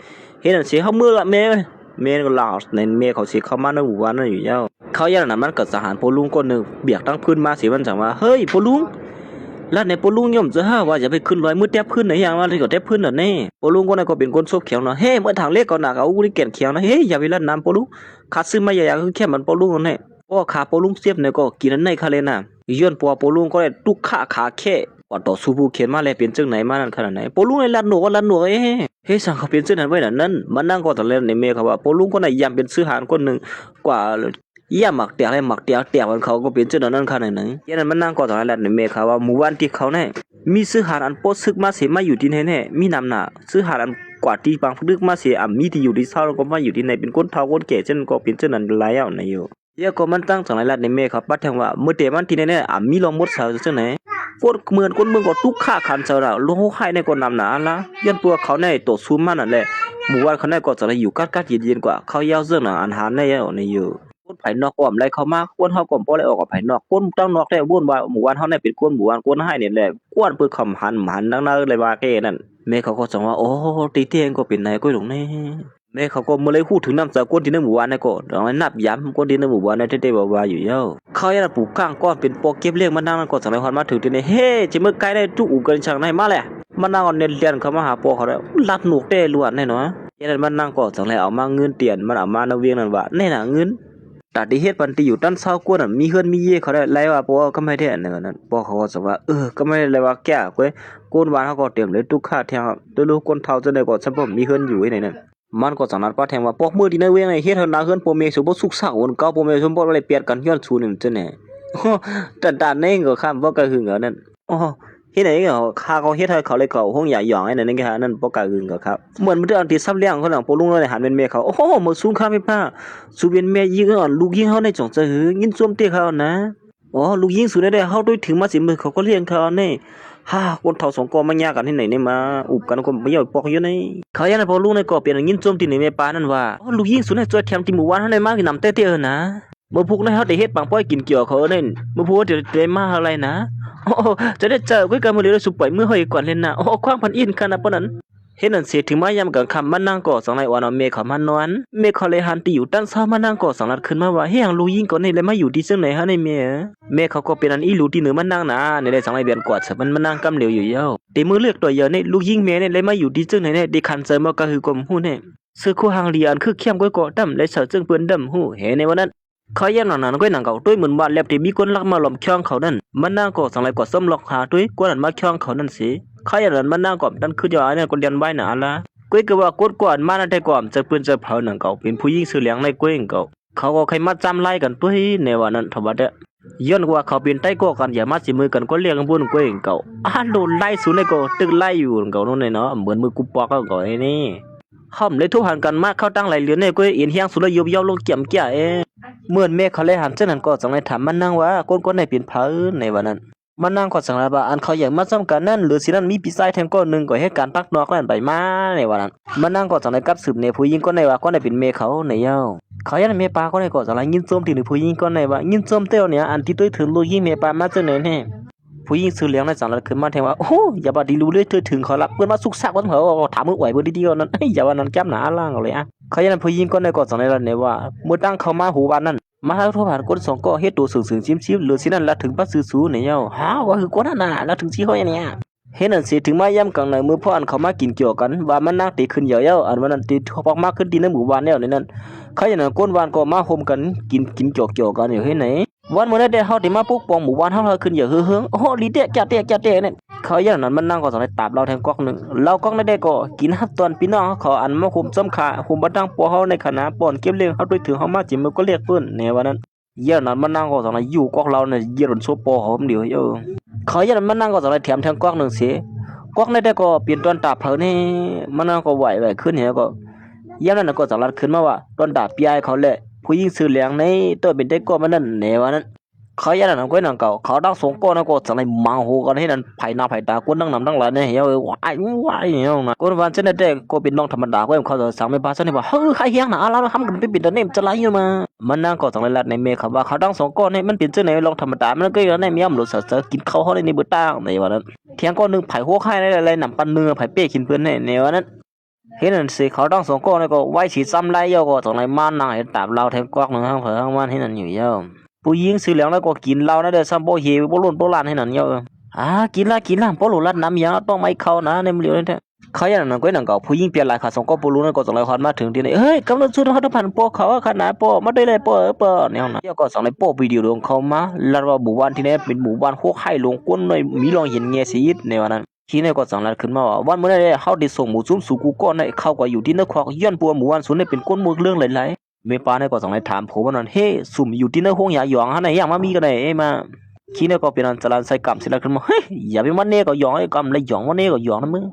เห็นนั่นเสียเฮามือละเมก็ลาวในเมเขาสิเข้ามาในหมู่บ้านนั่นอยู่แล้วเขาย่านนั้นมันก็ทหารโปลุงคนนึงเบียกตั้งพื้นมาสิมันจังว่าเฮ้ยโปลุงแล้วในโปลุงย่อมจะหาว่าอย่าไปขึ้นลอยมือแทบพื้นไหนอย่างว่าเลยก็แทบพื้นน่ะแน่โปลุงคนนั้นก็เป็นคนซบเขียวเนาะเฮ้เมื่อทางเล็กก็หนักเอาอุ้ยแก่นเขียวนะเฮ้อย่าไปลั่นน้ำโปลุงขาซื้อมาอย่างคือแค่มันโปลุงนั่นแหละก็ขาโปลุงเสียบเนี่ยก็กินนั้นในคาเลน่ะย้อนปัวโปลุงก็ได้ตุกขาแค่ว่าต่อสู้ผู้เขียนมาแล้วเป็นจังไหนมานั่นขนาดไหนโปลุงในลั่นหนวกลั่นหนวกเฮ้สั่งเขาเป็นจังนั้นไว้นั่นมันนั่งก็ตะเล่นในเมเขาว่าโปลุงคนไหนยามเป็นซื้อหารคนนึงกว่าย่าหมักเตียอะไรหมักเตียมันเขาก็เป็นจังนั้นขนาดไหนยันนั้นมันนั่งก็ตะเล่นในเมเขาว่าหมู่บ้านที่เขาเนี่ยมีซื้อหารอันโปซึกมาเสียมาอยู่ที่ไหนแน่มีนำหน้าซื้อหารอันกว่าที่บางพึกมาเสียมีที่อยู่ที่เศร้าแล้วก็มาอยู่ที่ไหนเป็นคนเฒ่าคนแก่จังก็เป็นจังนั้นหลายอย่างในอยู่เยอะก็มันตั้งจังไรลัดในเมเขาปัดแทงว่าเมื่อเตมันที่ไหนมีลองมดเสาจังไหนกดเหมือนคนเมืองก็ทุกข้าขันเสาแล้วลงให้ในก็นำหนาละยันตัวเขาในตัวซูมมันนั่นแหละหมู่บ้านเขาในก็จะอยู่กัดเย็นกว่าเขายาวเรื่องหนังอาหารในในอยู่คนภายนอกก็อะไรเขามากคนเฮาก็บ่ได้ออกกับภายนอกคนตั้งนอกได้วุ่นว่าหมู่บ้านเฮาในเป็นคนหมู่บ้านคนให้นี่แหละกวนเปิ้นคำหันดังนั้นเลยว่าแค่นั้นแม่เขาก็จังว่าโอ้ตีเตียงก็เป็นนายก้อยหลงแน่แม่เขาก็มาเลยพูดถึงน้ำสกุลที่ในหมู่บ้านนี่ก็ดังนั้นนับย้ำคนที่ในหมู่บ้านนี่เต้ๆบ่าวๆอยู่เย้าเขาอยากปลูกข้างก้อนเป็นปอกเก็บเลี้ยงมันนั่งก็จังได๋ฮอดมาถึงที่นี่เฮ้จิมื้อไกลได้จุอูกันช่างไหนมาแหละมันนั่งเรียนเข้ามาหาปอเขาแล้วลัดหนูกเต้ล้วนแน่เนาะยันมันนั่งก็จังได๋เอามาเงินเตียนมันเอามานาเวียงนั่นว่าแน่น่ะเงินตาที่เฮ็ดปันที่อยู่ตั้นเศร้ากวนน่ะมีเฮือนมีเยเขาได้ไล่ว่าปอก็ไม่ได้อันนั้นปอเขาก็จังว่าก็ไม่ได้ไล่ว่าแก่ก้อยโกนวานเขาก็เตรียมเลยทุกค่าแทงตัวลูกคนเฒ่าจังได๋ก็ซับ่มีเฮือนอยู่ไว้ไหนนั่นมันก็จังนั้นป้าแทงว่าปอกมือที่ในเวียงไอ้เฮ็ดเฮานาเฮือนโปเมสุบ่สุกษาวนเก่าโปเมสมบ่ได้เปลี่ยนกันย้อนสูนึจังแน่แต่ตาเน่งก็ข้ามบ่กะหึงเอานั่นอ๋อเฮ็ดไหนก็ค่าเขาเฮ็ดให้เขาเลยเขาห้องใหญ่หยองไอ้นั่นนี่ก็นั่นบ่กะหึงก็ครับเหมือนมันอันที่ซับเลี้ยงเขาหลังโปลุงเลยหันเป็นเมียเขาโอ้โหมาสูงข้ามไม่ป้าสูเป็นเมียยิงอ่อนลูกยิงเขาในจ่องจะหือยิงซ่วมเตี้ยเขานะอ๋อลูกยิงสูได้เขาด้วยถึงมาสิมือเขาก็เลี้ยงเขาเนี่ยคนเฒ่าสองกอมายากันที่ไหนเนี่ยมาอุบกันก็ไม่ยอมปอกอยู่ในเขายันพอลูกในก็เปลี่ยนยิงซ่วมที่ในเมียป้านั่นว่าลูกยิงสูได้จอยแถมที่หมู่บ้านเฮาได้มากินน้ำเตี้ยๆนะเมื่อพวกนั้นเขาได้เฮ็ดปังป้อยกินเกี่ยวเขาเนี่ยเมื่อพวกจะได้มาอะไรนะโอ้จะได้เจอกุ้ยกันมื้อเลยสุปล่อยมื้อห้อยก่อนเล่นนะโอ้ควางพันอินกันนะปะนั้นเฮ็ดนั่นเสียถึงมายามกลางค่ำมันนั่งก่อสังไลวันเอาเมฆเขามานอนเมฆเขาเลยหันตีอยู่ตั้นเช้ามานั่งก่อสังลัดขึ้นมาว่าเฮียงลูยิงก่อนนี่เลยมาอยู่ที่ซึ่งไหนฮะในเมฆเขาก็เป็นอันอีลูที่เหนือมันนั่งนะในได้สังไลเบียนกวาดมันนั่งกำเหลวอยู่เย้าแต่มือเลือกตัวเยอะนี่ลูกยิงเมเนี่ยเลยมาอยู่ที่ซึ่งไหนเนี่ยได้คันเซอร์มากก็คือกลมหู้เนี่ยซื้อคู่หางเรียนคือเข้มก้อยก่อดำและเสือจึงเปิ้นดำหู้เฮในวันนั้นเขาแย่งหนังก้อยหนังเก่าด้วยเหมือนว่าแลบที่มีคนลักมาหลอมช่องเขานั่นมันนั่งก่อสังไลกว่าซ้ำล็อกหาด้วยกว่านั้นมาช่องเขานั่นสิเขาอย่างนั้นมันนั่งก่อนนั่นคือจะอะไรเนี่ยคนเรียนไว้หนาละกุ้ยก็ว่ากดก่อนมานั่นได้ก่อนจะปืนจะเผาหนังเก่าเป็นผู้หญิงสื่อเลี้ยงในกุ้ยเก่าเขาก็ใครมาจำไล่กันด้วยในวันนั้นทว่าเด้ย้อนว่าเขาเป็นใต้ก่อกันอย่ามาสิมือกันก็เลี้ยงบุญกุ้ยเก่าโดนไล่สูในก็ตึกไล่อยู่เก่าโน่นเนาะเหมือนมือกุปปอกก็ไอ้นี่ห้อมเลยทุบหันกันมากเข้าตั้งไหลเลือนในกุ้ยเอียนเฮียงสุดเลยยบย่อลงเกี่ยมเกี่ยเมื่อเมฆเขาเลยหันเจ้านั้นก็จังเลยถามมันนั่งว่าก้นในเป็นเผาในวันนั้นมันนั่งก็สังว่าอันเขาอยากมาซ้ำกันนั่นหรือสินั้นมีปีศาจแทงก้อนนึงก็เหตุการณ์ปักนอกนั่นไปมาในวันนั้นมันนั่งก็จังเลยกับสืบในผู้หญิงก้นในว่าก้นในเป็นเมฆเขาในเย้าเขายันเมปาก้นในก็จังเลยยินโจมที่ผู้หญิงก้นในว่ายินโจมเต้าเนี่ยอันที่ตัวถึงลูกยิงเมปามาจังไหนแน่ผู้หญิงซื้อเลี้ยงในจังเลยขึ้นมาแทงว่าโอ้อย่าบาดีรู้เลยเธอถึงเขาละเพื่อนมาสุกซักวันเหรอถามมือไหวเบอร์ดีๆนั้นอย่าว่านั้นแก้มหนาล่างเลยเขายันผู้หญิงก้นในก็จังเลยเนี่ยว่าเมื่อตั้งเขามาหูบ้านนั้นมาทบผ่านก้นสองก็เฮ็ดตัวสึงชิมหรือสินั้นละถึงปัสซื้อในเย้าว่าคือก้นน่ะแล้วถึงสิเฮาอย่างเนี้ยเฮ็ดนั่นสิถึงมาย่ำกลางในมื้อพ่ออันเขามากินเกี่ยวกันว่ามันนั่งตีขึ้นเยาๆอันวันนั้นตีทบออกมาขึ้นที่ในหมู่บ้านแล้วในนั้นเขาอย่างนั้นก้นวานก็มาโฮมกันกินเกี่ยวกันอยู่เฮ็ดไหนวันมื้อนั้นได้เฮาได้มาปกป้องหมู่บ้านเฮาขึ้นเยอะเฮืองโอ้ลีเตะจัดเตะเนี่ยเขาอย่างนั้นมันนั่งก็ต้องได้ตาบเราแทงก๊อกนึงเราก๊อกได้ก็กินฮับตอนพี่น้องเขาอันมาคุมซ้ำขาคุมบ่ดังปัวเฮาในคณะป้อนเก็บเลี้ยงเฮาด้วยถึงเฮามาจิมก็เรียกเปิ้นในวันนั้นเยี่ยนั้นมันนั่งก็ต้องอยู่ก๊อกเราเนี่ยเยี่ยนโซปอหอมเดียวเขาอย่างนั้นมันนั่งก็ต้องแถมแทงก๊อกนึงสิก๊อกได้ก็เปลี่ยนตอนตาเผานี่มันนั่งก็ไหวขึ้นเหี่ยก็เยี่ยนั้นก็ต้องรัดขึ้นมาว่าตอนดาบยายเขาแหละผู้หญิงซื้อเลี้ยงในตัวเป็นได้ก็มันนั่นในวันนั้น เขายันนั่นก็นั่งเก่าเขาตั้งสงก้อนก็จังไรมังโหกันให้นั่นไผ่นาไผ่ตาก้นนั่งนำตั้งหลายเนี่ยเฮ้ยว้ายเนี่ยนะก้นวันเช่นนั้นแต่ก็เป็นน้องธรรมดาก็เขาจะสั่งไม่พาเส้นให้ว่าเฮ้ยใครเฮียงนะเราทำกันไปปิดเดิมจะไรอยู่มามันนั่งก็จังไรลัดในเมฆเขาว่าเขาตั้งสงก้อนให้มันเป็นเจ้าไหนลองธรรมดามันก็ยังในเมียมหลุดเสือกินเขาเขาในบื้อตั้งในวันนั้นเที่ยงก้อนหนึ่งไผ่หัวไข่อะไรนำปันเนื้อไผ่เป้กินเพื่อนในวันนั้นเห็นนั่นสิเขาตั้งสงก้อนก็ไว้ฉีดซ้ำไรเยอะก็จังไรมันนั่งเห็นตามเราแทงกวักหนึ่งห้างเผยห้างมันให้นั่นอยู่เยอะผู้หญิงซื้อเหลืองแล้วก็กินเหล้านะเด้อซ้ำโบเฮโบลุ่นโบลานให้นั่นเยอะกินละโบลุ่นลัดน้ำยาต้องไม่เข้านะในมือเดียวนั่นแท้เขาอย่างนั้นก็นั่งเก่าผู้หญิงเปลี่ยนหลายขาสองก็ปูรู้นั่นก็สองเลยฮอดมาถึงที่ไหนเฮ้ยกำลังสุดฮอดพันโปเขาขนาดโปมาได้เลยโปเนี่ยนะเดี๋ยวก็สองเลยโปวิดีโอของเขามาแล้วว่าหมู่บ้านที่นี่เป็นหมู่บ้านโคกไห่ลงก้นเลยมีลองเห็นเงี้ยสิในวันนั้นที่นี่ก็สองลัดขึ้นมาว่าวันเมื่อไรเขาได้ส่งหมู่ซุ้มสู่กูก้อนในเข้าก็อยู่ที่นักขวักย้อนปัวหมู่บ้านส่วนนี้เป็นก้นมือเรื่องหลายเมป้าเนี่ยก็ส่งให้ถามผมว่านั่นเฮ้สุ่มอยู่ที่ในห้องยาหยองฮะไหนอย่างมามีกันไหนมาขี้เนี่ยก็เป็นอันตรายใส่กำสิละขึ้นมาเฮ้ยอย่าไปมันเนี่ยก็หยองไอ้กำเลยหยองมันเนี่ยก็หยองนะมึง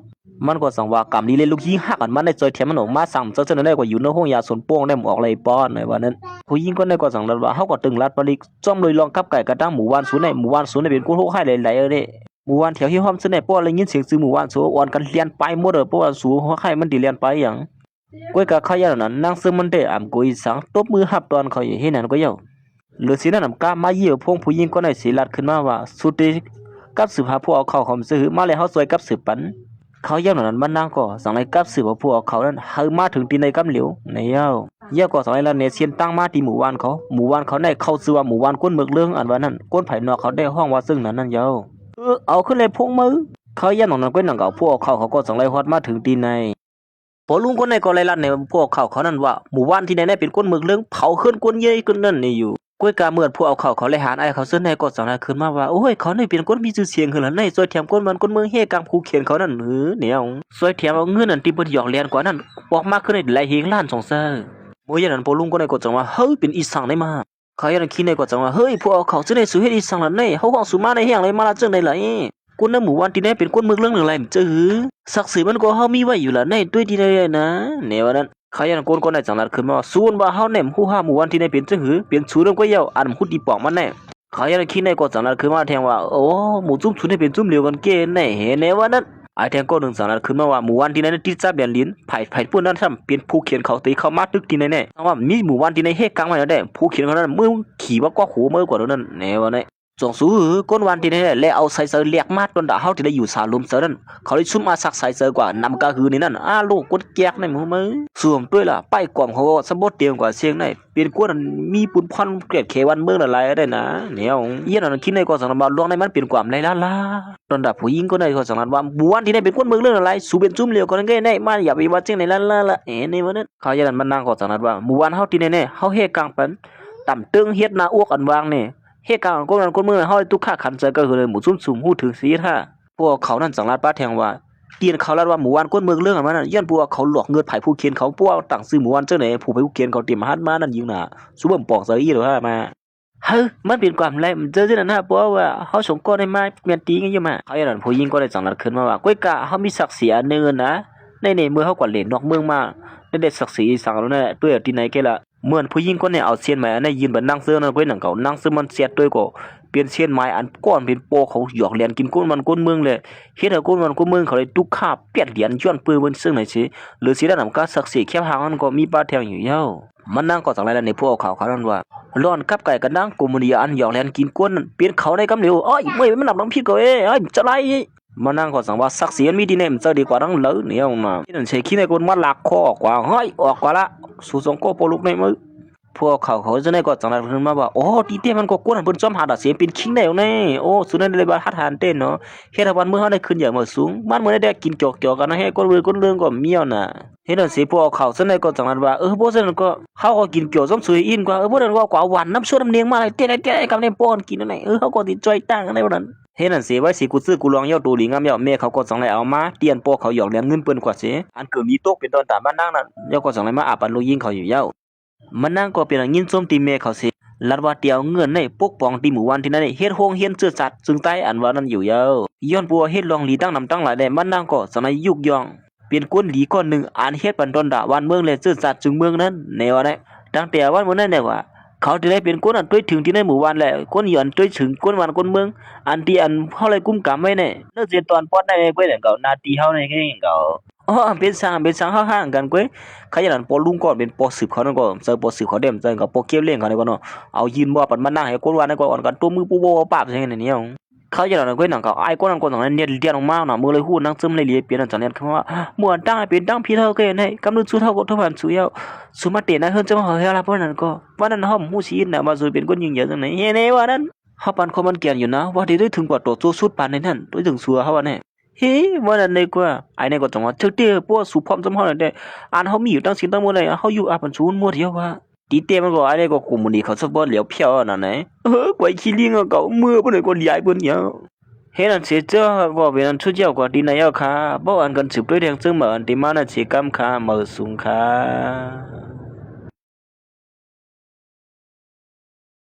มันก็สั่งว่ากำนี้เลยลูกยิงหักกันมันในใจเทียมมันออกมาสั่งเจ้านั่นได้ก็อยู่ในห้องยาส่วนโป้งได้หมออกเลยป้อนในวันนั้นผู้หญิงก็ได้ก็สั่งรัดว่าเขาก็ตึงรัดปลิกจ้อมเลยลองกับไก่กระตั้งหมู่บ้านศูนย์ในหมู่บ้านศูนย์ในเป็นกู้โคกให้หลายๆเนี่ยหมู่บ้านแถวที่ห้อมเสนอป้อนเลยยินเสียงซื้อหมู่บ้านสูอ่อนกันเลียนไปหมดเลยป้อนสูหัวไข่มันดีเลียนไปอย่างก้อยกะเขาอย่างนั้นนั่งซึมมันได้อ่ำกุยสังตบมือหับตอนเขาอยู่ที่นั่นก็เยาหรือสินั่นนำก้ามาเยี่ยวพงผู้หญิงก็ได้สีลัดขึ้นมาว่าสุดที่กับสืบหาผู้เอาเขาของซื้อมาเลยเขาสวยกับสืบปันเขาอย่างนั้นมันนั่งก็สั่งในกับสืบผู้เอาเขานั้นเฮามาถึงที่ในกำเหลียวในเย้าก็สั่งในละเนเซียนตั้งมาที่หมู่บ้านเขาได้เข้าซื้อว่าหมู่บ้านก้นเมืองเรื่องอันว่านั้นก้นไผ่นอกเขาได้ห้องว่าซึ่งนั้นเยาเอาขึ้นเลยพงมือเขาอย่างนั้นก็นั่งกับผู้เอาเขาก็สั่งในฮอดมาถึงที่ในพอลุงคนในก็เลยลั่นในพวกเขานั่นว่าหมู่บ้านที่ไหนเป็นก้นเมืองเรื่องเผาขึ้นก้นเย่ขึ้นนั่นนี่อยู่ก้วยกาเมื่อพวกเอาเขาเลยหาไอ้เขาเส้นในก็สั่งในขึ้นมาว่าโอ้ยเขาในเป็นก้นมีชื่อเสียงขึ้นแล้วในซอยแถมก้นมันก้นเมืองเฮกลางภูเขียนเขานั่นเนี่ยซอยแถมเอาเงินนั่นที่เปิดหยอกเลียนกว่านั้นออกมาขึ้นในหลายเฮงล้านสองเซอร์เมื่ออย่างนั้นพอลุงก็ในก็สั่งว่าเฮ้ยเป็นอีสังได้มาเขาอย่างนั้นคิดในก็สั่งว่าเฮ้ยพวกเอาเขาเส้นในสุเฮอีสังแล้วในเขาห้องสุมาในเฮงเลยมาละเจ้าในไหลก้นในหมู่บ้านที่ไหนเป็นก้นเมืองเรื่องหนึ่งไรมันจะศักดิ์ศรีมันก็เฮามีไว้อยู่ละในด้วยที่ไหนนะเนี่ยวันนั้นเขาอย่างก้นในจังหวัดขึ้นมาส่วนว่าเฮาเนี่ยผู้ห้าหมู่บ้านที่ไหนเป็นจังหือเป็นชูเรื่องก็เยาอันหุดดีปอกมันแน่เขาอย่างคิดในก็จังหวัดขึ้นมาแทงว่าโอ้หมู่จุ้มชูในเป็นจุ้มเหลียวกันเก้แน่เห็นในวันนั้นไอ้แทงก็หนึ่งจังหวัดขึ้นมาว่าหมู่บ้านที่ไหนที่จับเบียนลิ้นไผ่พวกนั้นทำเป็นผู้เขียนเขาตีเขามาตึกที่ไหนแน่ว่ามีหมู่บ้านที่ไหนเฮกลางมาแล้วได้ผู้เขียนเขานั้นมือขี่ว่าก็หูมือกว่านั้นแน่วันนี้จงสู้ก้นวันที่นี่แล้วเอาใส่เสือเลียกมาดนด่าเฮาที่ได้อยู่สาลมเสือนั่นเขาได้ซุ่มมาสักใส่เสือกว่านำกะฮือนี่นั่นลูกก้นแจกในมือมือสวมด้วยล่ะไปกล่อมเขาก็สมบูรณ์เตรียมกว่าเสียงในเป็นก้นมีปุ่นพันเกลียดเขวันเมืองอะไรได้นะเนี่ยยี่นั่นคิดในก็สังมาล่วงในมันเป็นความไรล่ะตอนดับผู้หญิงก็ในก็สังว่าบัวที่นี่เป็นก้นเมืองเรื่องอะไรสูเป็นจุ่มเหลียวก็นั่นไงในมาอย่าไปว่าเสียงในล่ะในวันนั้นเขายี่นั่นมันนั่งก็สังว่าบัวเฮาที่นี่เฮาเฮกลางปันต่ำตึงเฮ็ดนาอ้วกอันวางเนี่ยเฮกางก้นนั้นก้นมือเฮาตุกข้าขันใจก็คือเลยหมู่ซุ่มหู้ถึงสีท่าพวกเขานั่นสังลาดป้าแทงว่าเตียนเขาลาดว่าหมู่วันก้นเมืองเรื่องอันนั้นย้อนพวกเขาหลอกเงินไผ่ผู้เขียนเขาพวกต่างซื้อหมู่วันเจ้าไหนผู้ไผ่ผู้เขียนเขาเตรียมฮัดมานั่นยิงน่ะซุบ่มปอกใส่อีหรือว่ามาเฮ้ยมันเป็นความไรมันเจอที่นั่นฮะเพราะว่าเฮาสงก้อนได้มาเมียนตีกันอยู่มาเขาอย่างนั้นผู้หญิงก็ได้สังลาดขึ้นมาว่าก้อยกะเฮามีศักดิ์ศรีอันนึงนะในเมื่อเฮากว่าเล่นนอกเมืองมาได้ศักดิ์ศรีสังแล้วนั่นแหละด้วยที่ไหนแกละเหมือนผู้หญิงคนนี้เอาเสียนไม้ในยืนบนนั่งเสื้อนั่นก้อยหนังเก่านั่งเสื้อมันเสียดด้วยก็เปลี่ยนเสียนไม้อันก้อนเป็นโปเขาหยอกเหรียญกินก้นมันก้นเมืองเลยเฮ็ดให้ก้นมันก้นเมืองเขาเลยตุกข้าเปลี่ยนเหรียญย้อนปืนบนซึ่งไหนสิหรือสิด้านนำการศักดิ์ศรีแค่หางมันก็มีบาดแทงอยู่เย้ามันนั่งก็สังไรแล้วในพวกเขานั่นว่าร้อนกับไก่กันนั่งกุมเดียอันหยอกเหรียญกินก้นเปลี่ยนเขาในกำเหลียวอ้อยเมื่อยมันหนักน้ำพิษก็จะไรมานั่งก็สั่งว่าศักดิ์ศรีมีที่ไหนมันจะดีกว่านั่งเหลือเนี่ยมาที่นั่นใช้ขี้ในคนมาหลักคอกว่าเฮ้ยออกกว่าละสู่สงก็ปลุกในมือพวกเขาจะได้ก็จังไรขึ้นมาว่าโอ้ดีเต้มันก็กวนเปิ้นจอมหาดเสียเป็นคิงได้แน่โอ้สุนันได้บาหัดหานเต้นเนาะเฮ็ดวันมื้อเฮาได้ขึ้นอย่างมาสูงมันมื้อได้กินจอกๆกันนะให้ก้นเรื่องก็เมียวน่ะเฮ็ดสิพวกเขาจะได้ก็จังไรว่าบ่ซั่นก็เฮาก็กินเกี่ยวซ้ำสวยอินกว่าบ่นั้นกว่าหวานน้ำส้มน้ำเนียงมาเต้นกับในป้อนกินนั่นเฮาก็ติดจ้อยตั้งในบ่นั้นเฮ็ดนั่นสิไว้สิกูซื้อกูลองเยาตูหลิงามเยาแม่เขาก็จังไรเอามาเตียนปอเขาหยอกเลี้ยงเงินเปิ้นกว่าสิอันคือมีตกเป็นตอนตามบ้านนางนั่นเยาก็จังไรมาอาปันลูกยิงเขาอยู่เยามันนั่งก็เป็นยินส้มตีเมเขาสิลัดว่าเตียวเงินในปกป้องตีหมู่วันที่นั่นเฮ็ดโฮงเฮียนเจือสัตว์ซึ่งใต้อันว่านั้นอยู่เยาย้อนปัวเฮ็ดลองหลีตั้งนำตั้งหลายได้มันนั่งก็สมัยยุกยองเป็นก้นหลีก้อนหนึ่งอันเฮ็ดปันตนดาวันเมืองเลยเจือสัตว์จึงเมืองนั้นในว่าได้ตั้งแต่วันมื้อนั้นเนี่ยว่า เขาจะได้เป็นคนอันด้วยถึงที่ในหมู่บ้านแหละคนอยู่อันด้วยถึงคนวันคนเมืองอันที่อันเฮาเลยกุมกำไว้เนี่ยเลิกเรียนตอนปอดได้ไว้เนี่ยเก่านาตีเฮาในแค่เก่าอ๋อเป็นสร้างห่างๆกันกวยใครอย่างนั้นปอลุงก่อนเป็นปอสืบเขานั่นก็เจอปอสืบเขาเด้มเจอกับปอเก็บเลี้ยงเขาเนี่ยก็เนาะเอายืนบ่ปันมานั่งให้คนว่านั่นก็อ่อนกันตัวมือปูโบปาบใช่ไหมเนี่ยเขาอย่างนั้นกวยหนังก็ไอ้คนนั้นก็ตรงนั้นเนี่ยเรียนออกมาเนาะมือเลยฮู้นั่งซึมเลยเรียนเปลี่ยนจังเนี่ยคำว่าม่วนตั้งเป็นตั้งพี่เท่าเกณฑ์ให้กำลังสู้เท่าก็ทุกวันสู้ยาวสุมาเตนะเฮิรนจะมาเฮาละเพราะนั้นก็ว่านั้นเฮาฮู้ชีนะมาสู้เป็นคนยิ่งใหญ่จังไหนเฮ้เนว่านั้นเฮาปันคนมันเกียนอยู่นะว่าได้ถึงกว่าตัวสู้สุดปานในนั้นด้วยถึงสัวเฮาว่าแน่เฮ้ว่านั้นเลยกว่าไอ้นี่ก็จังว่าทึกเตปัวสู้พร้อมจำเฮานั่นได้อันเฮามีอยู่ตั้งสิตั้งหมดเลยเฮาอยู่อาปันซูนหมดเดียวว่าตีเตมันก็ไอ้นี่ก็กุมนี่เขาซะบ่เหลียวเพียวนั่นไหนกวยขี้ลิงก็มือเพิ่นก็ใหญ่เพิ่นเหี่ยวเฮ็ดอันเสียเจ้าบ่เป็นอันชุดเจ้ากว่าดีนายค่ะบ่อันกันสืบด้วยแดงซึ่งเหมือนที่มาน่ะสิกำค่ะมือสูงค่ะ